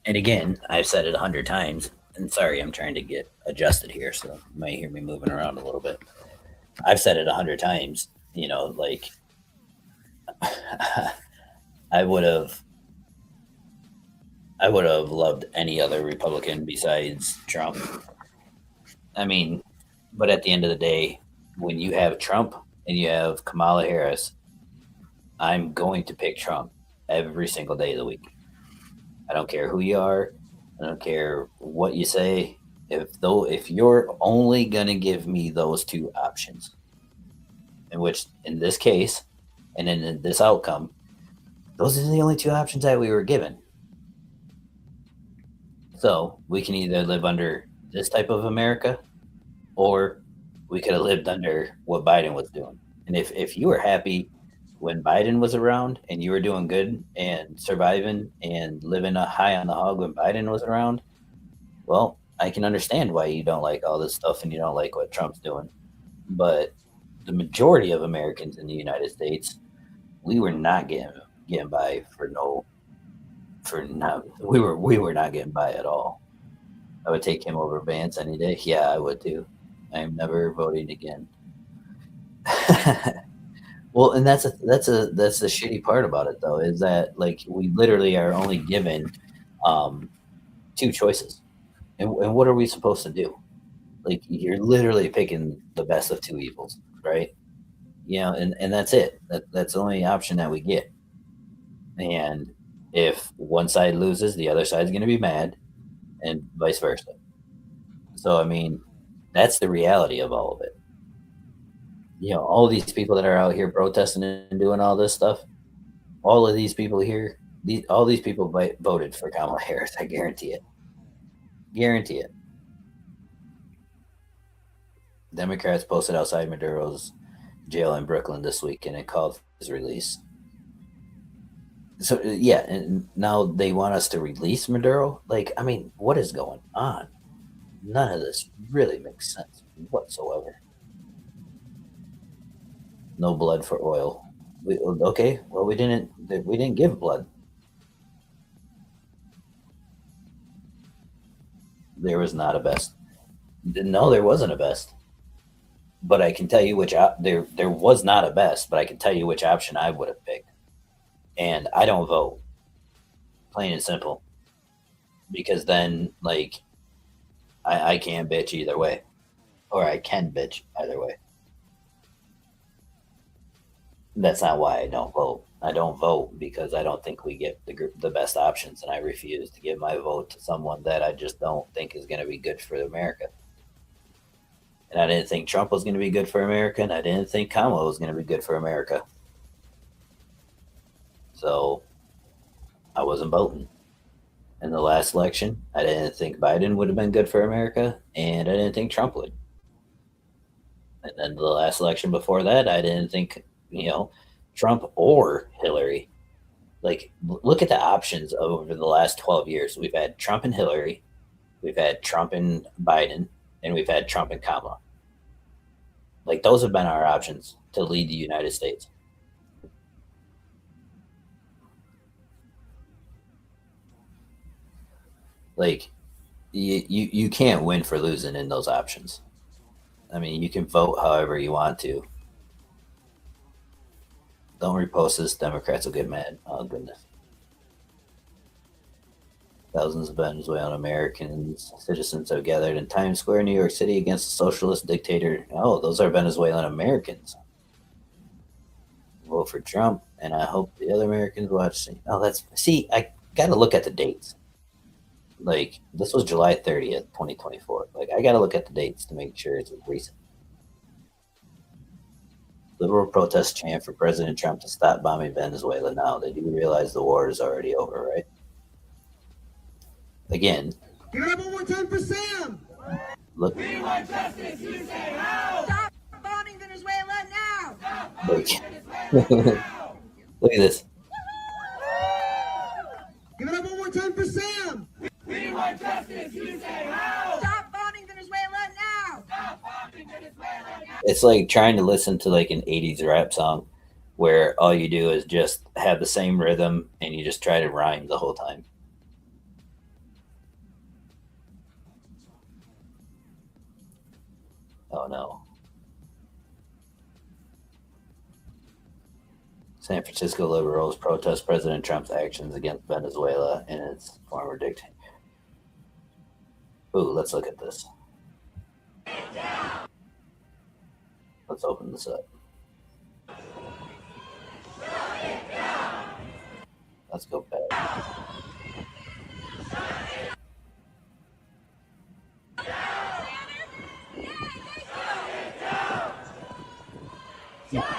And again, I've said it 100 times. And sorry, I'm trying to get adjusted here, so you might hear me moving around a little bit. I've said it 100 times. Like I would have loved any other Republican besides Trump. I mean, but at the end of the day, when you have Trump and you have Kamala Harris, I'm going to pick Trump every single day of the week. I don't care who you are. I don't care what you say. If you're only gonna give me those two options, in this case, and in this outcome, those are the only two options that we were given. So we can either live under this type of America, or we could have lived under what Biden was doing. And if you were happy when Biden was around and you were doing good and surviving and living a high on the hog when Biden was around, well, I can understand why you don't like all this stuff and you don't like what Trump's doing. But the majority of Americans in the United States, we were not getting by we were not getting by at all. I would take him over Vance any day. Yeah, I would too. I'm never voting again. Well, and that's the shitty part about it though, is that like we literally are only given two choices, and what are we supposed to do? Like you're literally picking the best of two evils, right? And that's it. That's the only option that we get. And if one side loses, the other side's going to be mad, and vice versa. So I mean, that's the reality of all of it. All these people that are out here protesting and doing all this stuff, all of these people here, all these people voted for Kamala Harris. I guarantee it. Guarantee it. Democrats posted outside Maduro's jail in Brooklyn this weekend and called for his release. So yeah, and now they want us to release Maduro. Like, I mean, what is going on? None of this really makes sense whatsoever. No blood for oil. Okay, well we didn't give blood. There was not a best. No, there wasn't a best. But I can tell you there was not a best, but I can tell you which option I would have picked. And I don't vote. Plain and simple. Because then like I can't bitch either way. Or I can bitch either way. That's not why I don't vote. I don't vote because I don't think we get the best options, and I refuse to give my vote to someone that I just don't think is going to be good for America. And I didn't think Trump was going to be good for America, and I didn't think Kamala was going to be good for America. So I wasn't voting. In the last election, I didn't think Biden would have been good for America, and I didn't think Trump would. And then the last election before that, I didn't think, Trump or Hillary. Like, look at the options over the last 12 years. We've had Trump and Hillary, we've had Trump and Biden, and we've had Trump and Kamala. Like, those have been our options to lead the United States. Like, you can't win for losing in those options. I mean, you can vote however you want to. Don't repost this. Democrats will get mad. Oh, goodness. Thousands of Venezuelan Americans, citizens have gathered in Times Square, New York City against the socialist dictator. Oh, those are Venezuelan Americans. Vote for Trump, and I hope the other Americans watch. Oh, I got to look at the dates. Like, this was July 30th, 2024. Like, I got to look at the dates to make sure it's recent. Liberal protests chant for President Trump to stop bombing Venezuela now. They do realize the war is already over, right? Again. Give it up one more time for Sam. Look. We want justice. You say how? Stop bombing Venezuela now. Stop Look. Venezuela now. Look at this. Give it up one more time for Sam. We want justice. You say how? Stop bombing Venezuela now. Stop bombing Venezuela now. It's like trying to listen to like an 80s rap song where all you do is just have the same rhythm and you just try to rhyme the whole time. Oh no. San Francisco liberals protest President Trump's actions against Venezuela and its former dictator. Ooh, let's look at this. Let's open this up. Let's go back.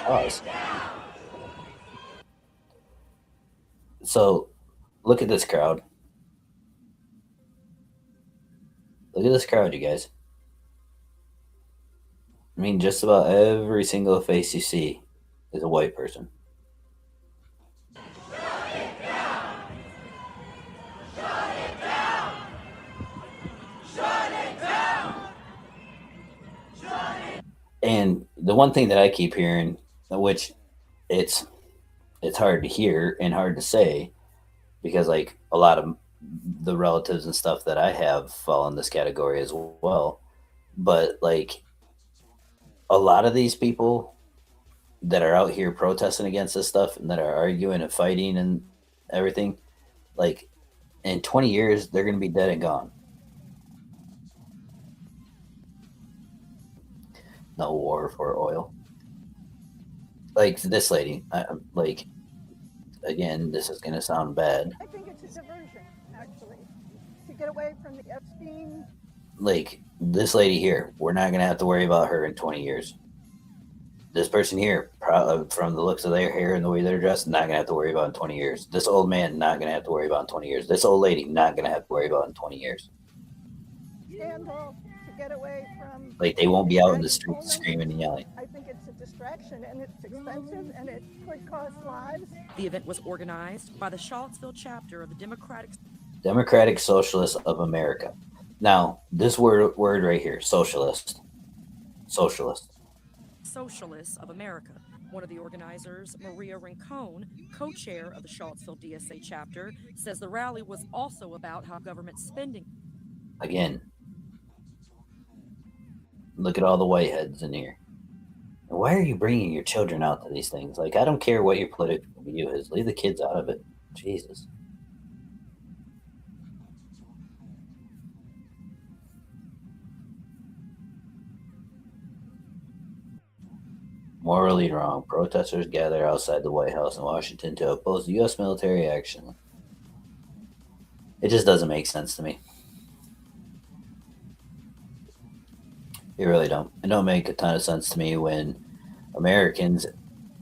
Pause. So, look at this crowd. Look at this crowd, you guys. I mean, just about every single face you see is a white person. And the one thing that I keep hearing, which it's hard to hear and hard to say, because like a lot of the relatives and stuff that I have fall in this category as well. But like a lot of these people that are out here protesting against this stuff and that are arguing and fighting and everything, like in 20 years, they're going to be dead and gone. No war for oil. Like this lady, like, again, this is going to sound bad. I think it's a diversion, actually, to get away from the Epstein. Like this lady here, we're not going to have to worry about her in 20 years. This person here, from the looks of their hair and the way they're dressed, not going to have to worry about in 20 years. This old man, not going to have to worry about in 20 years. This old lady, not going to have to worry about in 20 years. Scandal to get away from. Like they won't be out in the streets screaming and yelling. I think it's a distraction, and it's expensive, and it could cost lives. The event was organized by the Charlottesville chapter of the Democratic Socialists of America. Now, this word right here, socialist. Socialists of America. One of the organizers, Maria Rincon, co-chair of the Charlottesville DSA chapter, says the rally was also about how government spending. Again, look at all the whiteheads in here. And why are you bringing your children out to these things? Like, I don't care what your political view is. Leave the kids out of it. Jesus. Morally wrong. Protesters gather outside the White House in Washington to oppose U.S. military action. It just doesn't make sense to me. It really don't. It don't make a ton of sense to me when Americans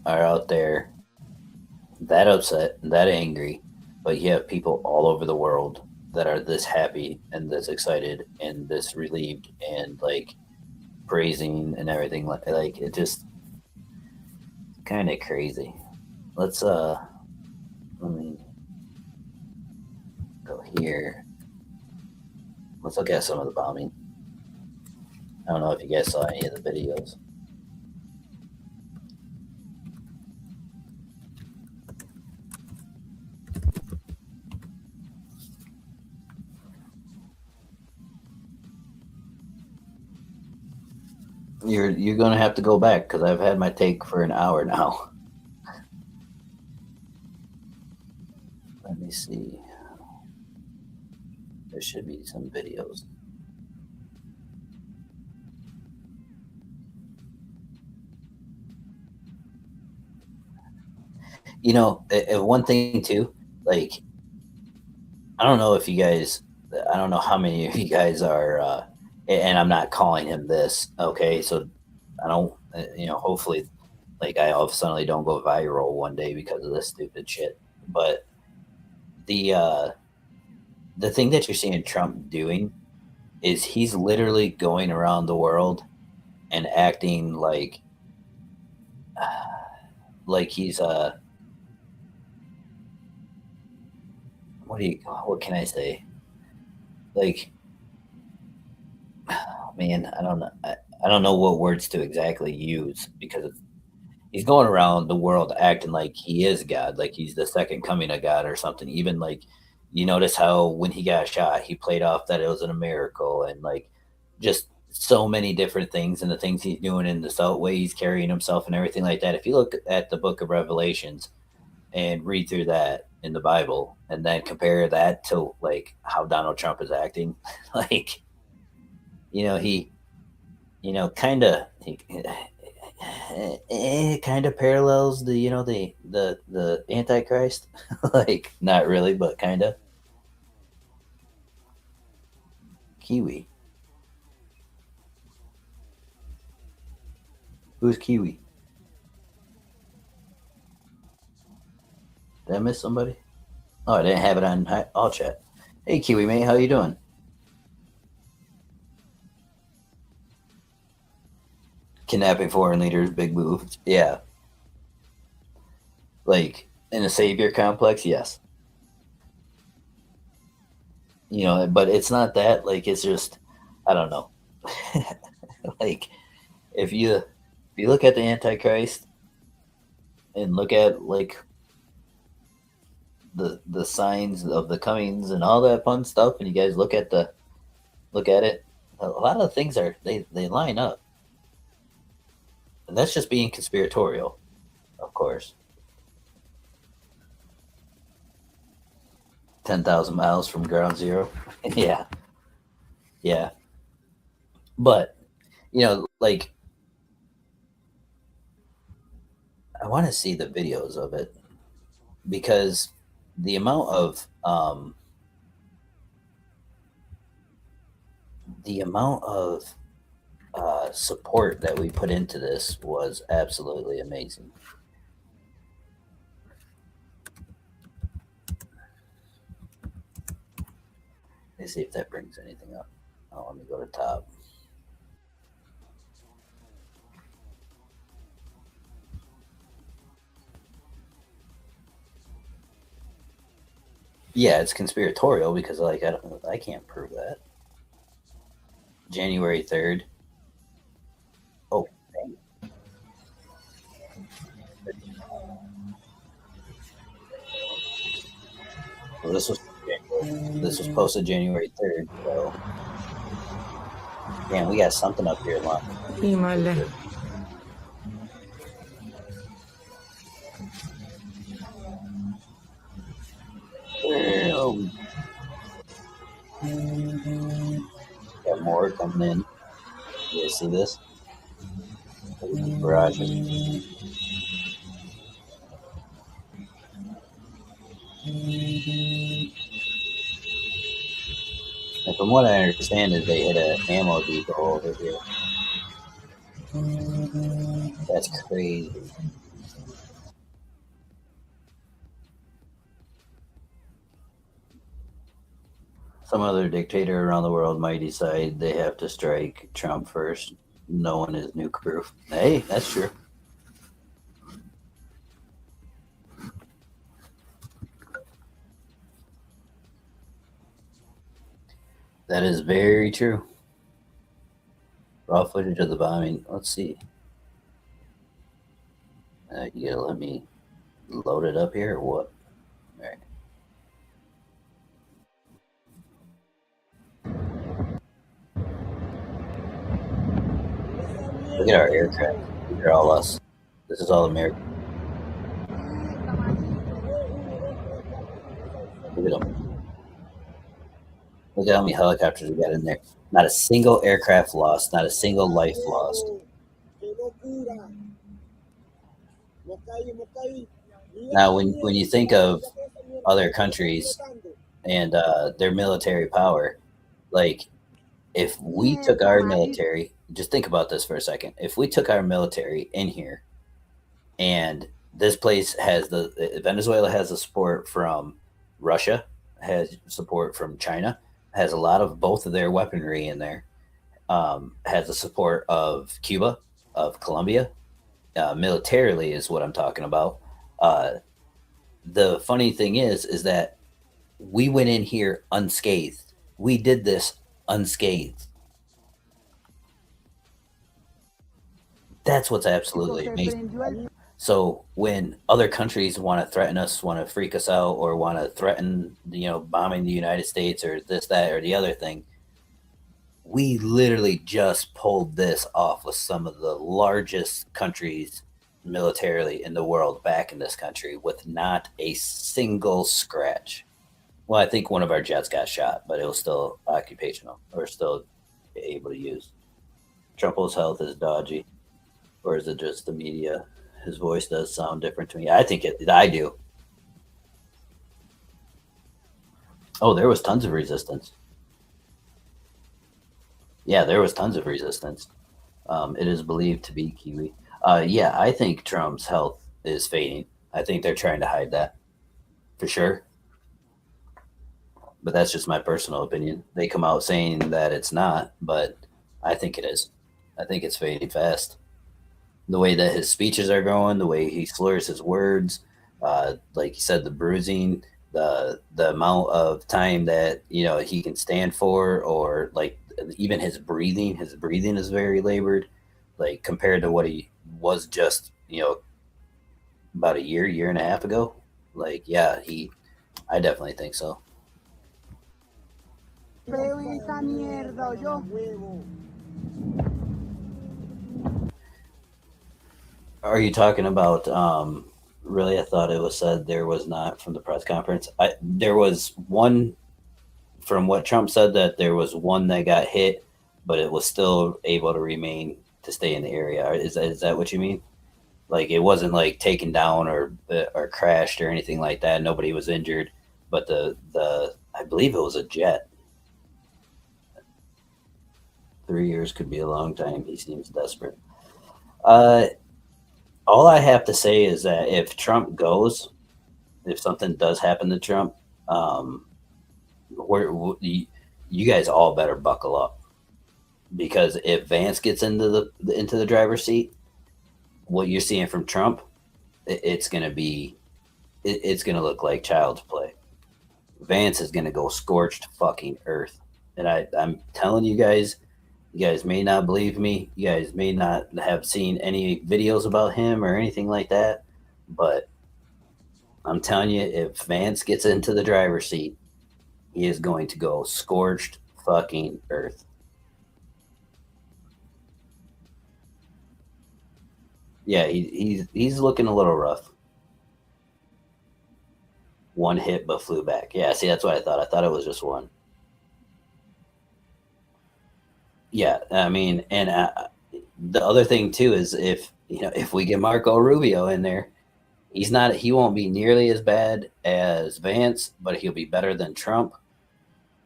are out there that upset, that angry, but you have people all over the world that are this happy and this excited and this relieved and like praising and everything. Like it just kind of crazy. Let me go here. Let's look at some of the bombing. I don't know if you guys saw any of the videos. You're gonna have to go back because I've had my take for an hour now. Let me see. There should be some videos. You know, one thing too, like I don't know if you guys, I don't know how many of you guys are, and I'm not calling him this. Okay, so I don't, hopefully, like I all of a sudden don't go viral one day because of this stupid shit. But the uh, the thing that you're seeing Trump doing is he's literally going around the world and acting like he's what can I say? Like, man, I don't know. I don't know what words to exactly use because he's going around the world acting like he is God, like he's the second coming of God or something. Even like you notice how when he got shot, he played off that it was a miracle and like just so many different things and the things he's doing and the way he's carrying himself and everything like that. If you look at the book of Revelations and read through that in the Bible and then compare that to like how Donald Trump is acting, like, he, kind of, it kind of parallels the the Antichrist. Like not really, but kind of. Kiwi. Who's Kiwi? Did I miss somebody? Oh, I didn't have it on all chat. Hey, Kiwi mate, how you doing? Kidnapping foreign leaders, big move. Yeah, like in a savior complex, yes. But it's not that. Like it's just, I don't know. Like if you look at the Antichrist and look at like the signs of the comings and all that fun stuff, and you guys look at it, a lot of the things they line up, and that's just being conspiratorial, of course. 10,000 miles from ground zero. Yeah, yeah, but like I want to see the videos of it because the amount of the amount of support that we put into this was absolutely amazing. Let's see if that brings anything up. Oh, let me go to top. Yeah, it's conspiratorial because like I can't prove that. January 3rd. Oh, dang. Well, this was posted January 3rd. So, damn, we got something up here, Lon. Hímale. Oh, got more coming in. You guys see this? Barrages. And from what I understand, is they hit an ammo depot over here. That's crazy. Some other dictator around the world might decide they have to strike Trump first. no one is nuke proof. Hey, that's true. That is very true. Raw footage of the bombing. Let's see. You gotta let me load it up here or what? All right. Look at our aircraft. These are all us. This is all America. Look at them. Look at how many helicopters we got in there. Not a single aircraft lost. Not a single life lost. Now, when you think of other countries and their military power, like if we took our military, just think about this for a second. If we took our military in here, and this place has Venezuela has the support from Russia, has support from China, has a lot of both of their weaponry in there, has the support of Cuba, of Colombia, militarily is what I'm talking about. The funny thing is that we went in here unscathed. We did this unscathed. That's what's absolutely amazing. So when other countries want to threaten us, want to freak us out, or want to threaten, bombing the United States or this, that, or the other thing, we literally just pulled this off with some of the largest countries militarily in the world back in this country with not a single scratch. Well, I think one of our jets got shot, but it was still occupational or still able to use. Trump's health is dodgy, or is it just the media? His voice does sound different to me. I think I do. Oh, there was tons of resistance. Yeah, there was tons of resistance. It is believed to be Kiwi. Yeah, I think Trump's health is fading. I think they're trying to hide that for sure. But that's just my personal opinion. They come out saying that it's not, but I think it is. I think it's fading fast. The way that his speeches are going, the way he slurs his words, like you said, the bruising, the amount of time that he can stand for, or like even his breathing. His breathing is very labored, like compared to what he was just about a year and a half ago. Like yeah, I definitely think so. Are you talking about really? I thought it was said there was not from the press conference. There was one from what Trump said that there was one that got hit, but it was still able to remain to stay in the area. Is that what you mean? Like it wasn't like taken down or crashed or anything like that. Nobody was injured, but the I believe it was a jet. 3 years could be a long time. He seems desperate. Uh, all I have to say is that if Trump goes, if something does happen to Trump, you guys all better buckle up, because if Vance gets into the driver's seat, what you're seeing from Trump, it's gonna be, it's gonna look like child's play. Vance is gonna go scorched fucking earth, and I'm telling you guys. You guys may not believe me. You guys may not have seen any videos about him or anything like that. But I'm telling you, if Vance gets into the driver's seat, he is going to go scorched fucking earth. Yeah, he's looking a little rough. One hit but flew back. Yeah, see, that's what I thought. I thought it was just one. Yeah, I mean, and the other thing too is if we get Marco Rubio in there, he won't be nearly as bad as Vance, but he'll be better than Trump.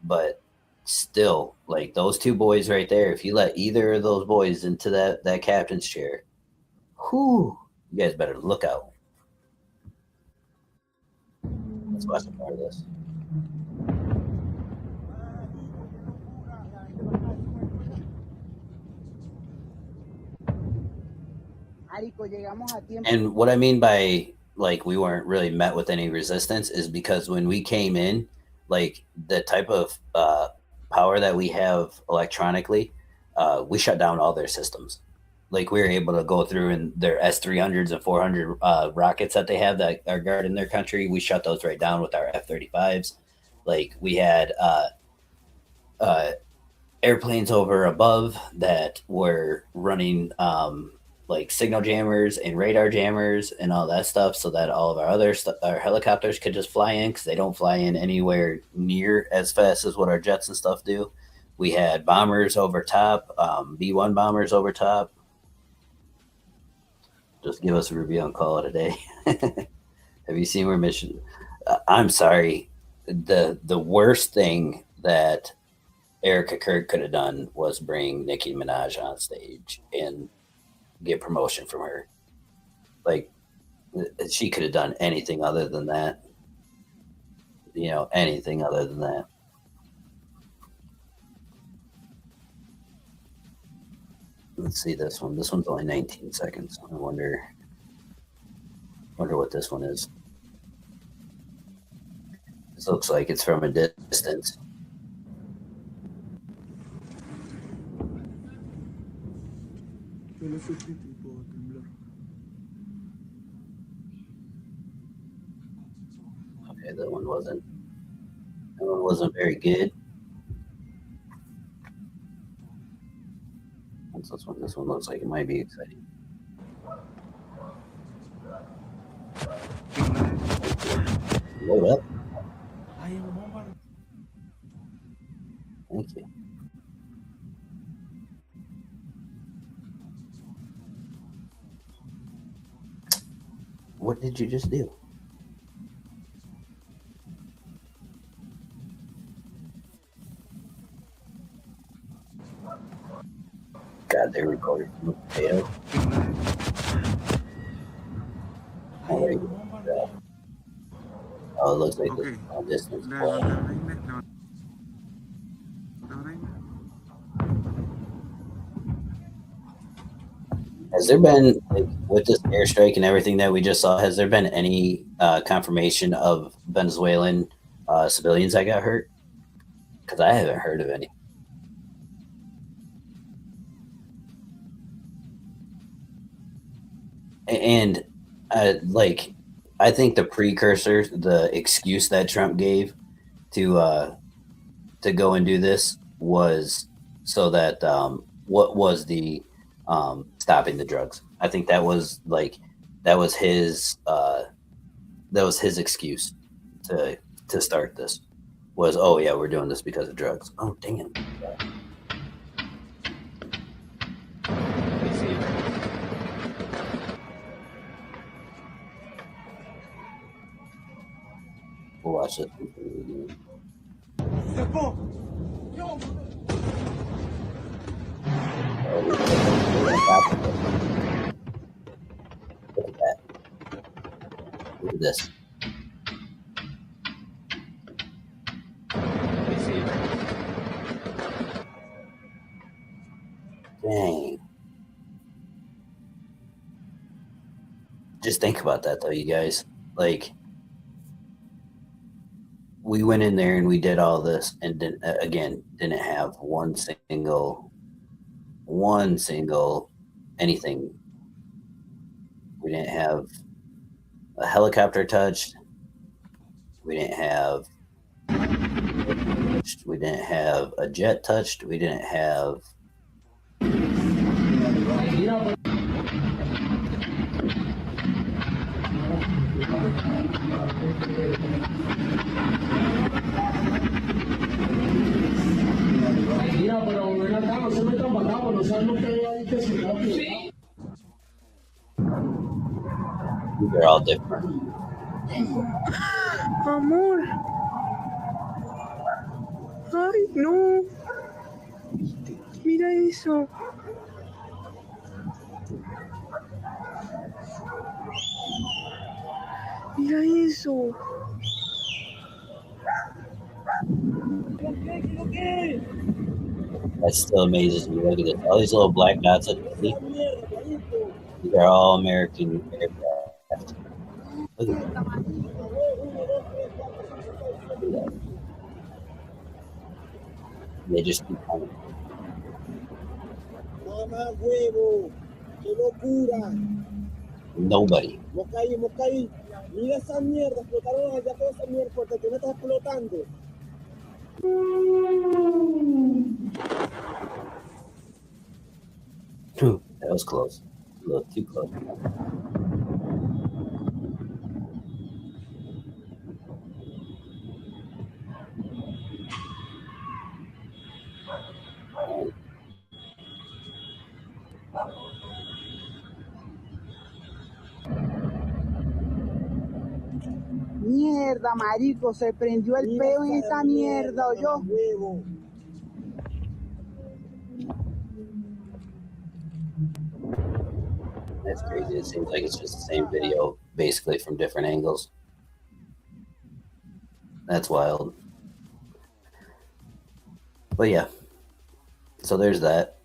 But still, like those two boys right there, if you let either of those boys into that captain's chair, whoo, you guys better look out. Let's watch some more of this. And what I mean by like we weren't really met with any resistance is because when we came in, like the type of power that we have electronically, we shut down all their systems. Like we were able to go through and their S-300s and 400 rockets that they have that are guarding their country. We shut those right down with our F-35s. Like we had uh, airplanes over above that were running like signal jammers and radar jammers and all that stuff, so that all of our other our helicopters could just fly in because they don't fly in anywhere near as fast as what our jets and stuff do. We had bombers over top, B-1 bombers over top. Just give us a review and call it a day. Have you seen where mission? I'm sorry. The worst thing that Erica Kirk could have done was bring Nicki Minaj on stage and get promotion from her. Like she could have done anything other than that. You know, anything other than that. Let's see this one. This one's only 19 seconds. I wonder what this one is. This looks like it's from a distance. Okay, that one wasn't very good. What's this one? This one looks like it might be exciting. Load up. Thank you. What did you just do? God, they recorded from a potato. Oh, it looks like this long distance play. Has there been, like, with this airstrike and everything that we just saw, has there been any confirmation of Venezuelan civilians that got hurt? Because I haven't heard of any. And like, I think the precursor, the excuse that Trump gave to go and do this was so that what was the stopping the drugs. I think that was his excuse to start this was, oh yeah, we're doing this because of drugs. Oh damn. We'll watch it. Look at that. Look at this. Dang. Just think about that though, you guys. Like, we went in there and we did all this and didn't have one single anything. We didn't have a helicopter touched. We didn't have a jet touched. We didn't have they're all different. Amor. Ay, no. Mira eso. Mira eso. That still amazes me. Look at this. All these little black dots that you see, these are all American aircraft. Look at that. Look at that. They just keep coming. Mamá huevo, qué locura. Nobody. Mocaí. Mira esa mierda, explotaron allá toda esa mierda porque tú no estás explotando. That was close. A little too close. Mierda, marico, se prendió el peo en esta mierda, yo. Huevo. That's crazy. It seems like it's just the same video, basically from different angles. That's wild. But yeah, so there's that.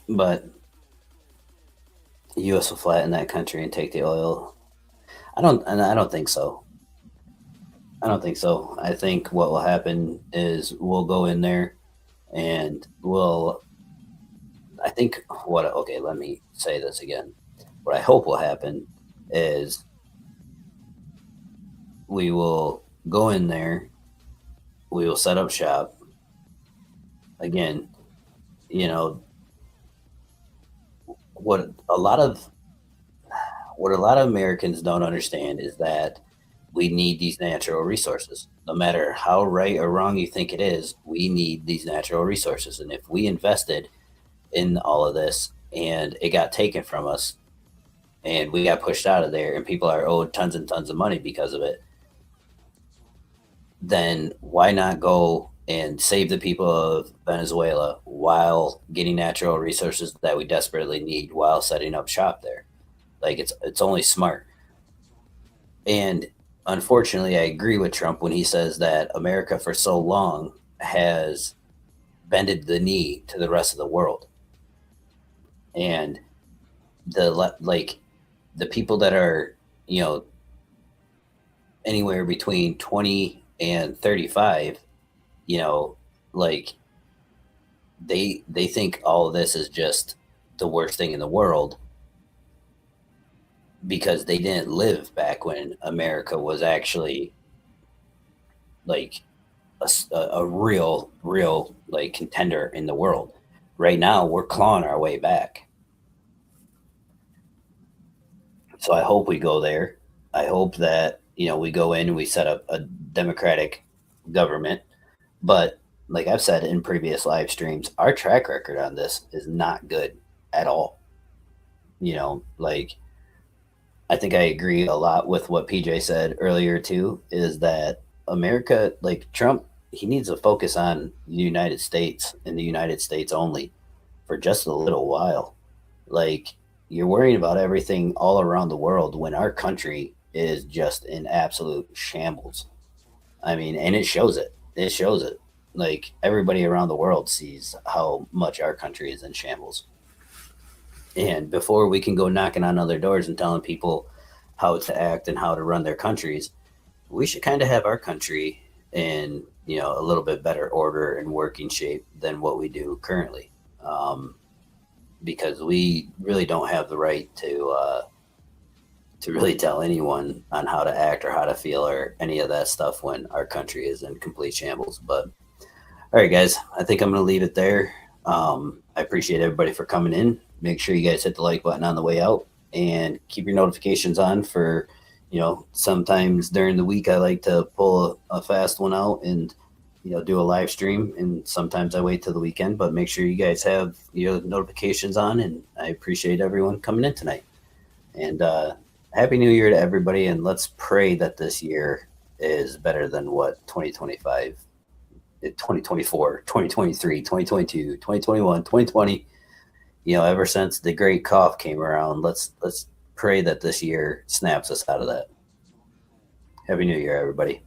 But the U.S. will flatten that country and take the oil. I don't think so. I don't think so. I think what will happen is we'll go in there and okay, let me say this again. What I hope will happen is we will go in there, we will set up shop. Again, what a lot of Americans don't understand is that we need these natural resources. No matter how right or wrong you think it is, we need these natural resources. And if we invested in all of this and it got taken from us and we got pushed out of there and people are owed tons and tons of money because of it, then why not go and save the people of Venezuela while getting natural resources that we desperately need while setting up shop there? Like it's only smart. And unfortunately, I agree with Trump when he says that America for so long has bended the knee to the rest of the world. And the people that are, anywhere between 20 and 35, they think all of this is just the worst thing in the world because they didn't live back when America was actually like a real like contender in the world. Right now, we're clawing our way back. So I hope we go there. I hope that, we go in and we set up a democratic government. But like I've said in previous live streams, our track record on this is not good at all. I think I agree a lot with what PJ said earlier too, is that America, like Trump, he needs to focus on the United States and the United States only for just a little while. Like, you're worrying about everything all around the world when our country is just in absolute shambles. I mean, and it shows it. It shows it. Like, everybody around the world sees how much our country is in shambles. And before we can go knocking on other doors and telling people how to act and how to run their countries, we should kind of have our country in, a little bit better order and working shape than what we do currently. Because we really don't have the right to really tell anyone on how to act or how to feel or any of that stuff when our country is in complete shambles. But all right, guys, I think I'm going to leave it there. I appreciate everybody for coming in. Make sure you guys hit the like button on the way out and keep your notifications on for, sometimes during the week, I like to pull a fast one out and, do a live stream. And sometimes I wait till the weekend, but make sure you guys have your notifications on. And I appreciate everyone coming in tonight. And Happy New Year to everybody. And let's pray that this year is better than what 2025, 2024, 2023, 2022, 2021, 2020, ever since the great cough came around, let's pray that this year snaps us out of that. Happy New Year, everybody.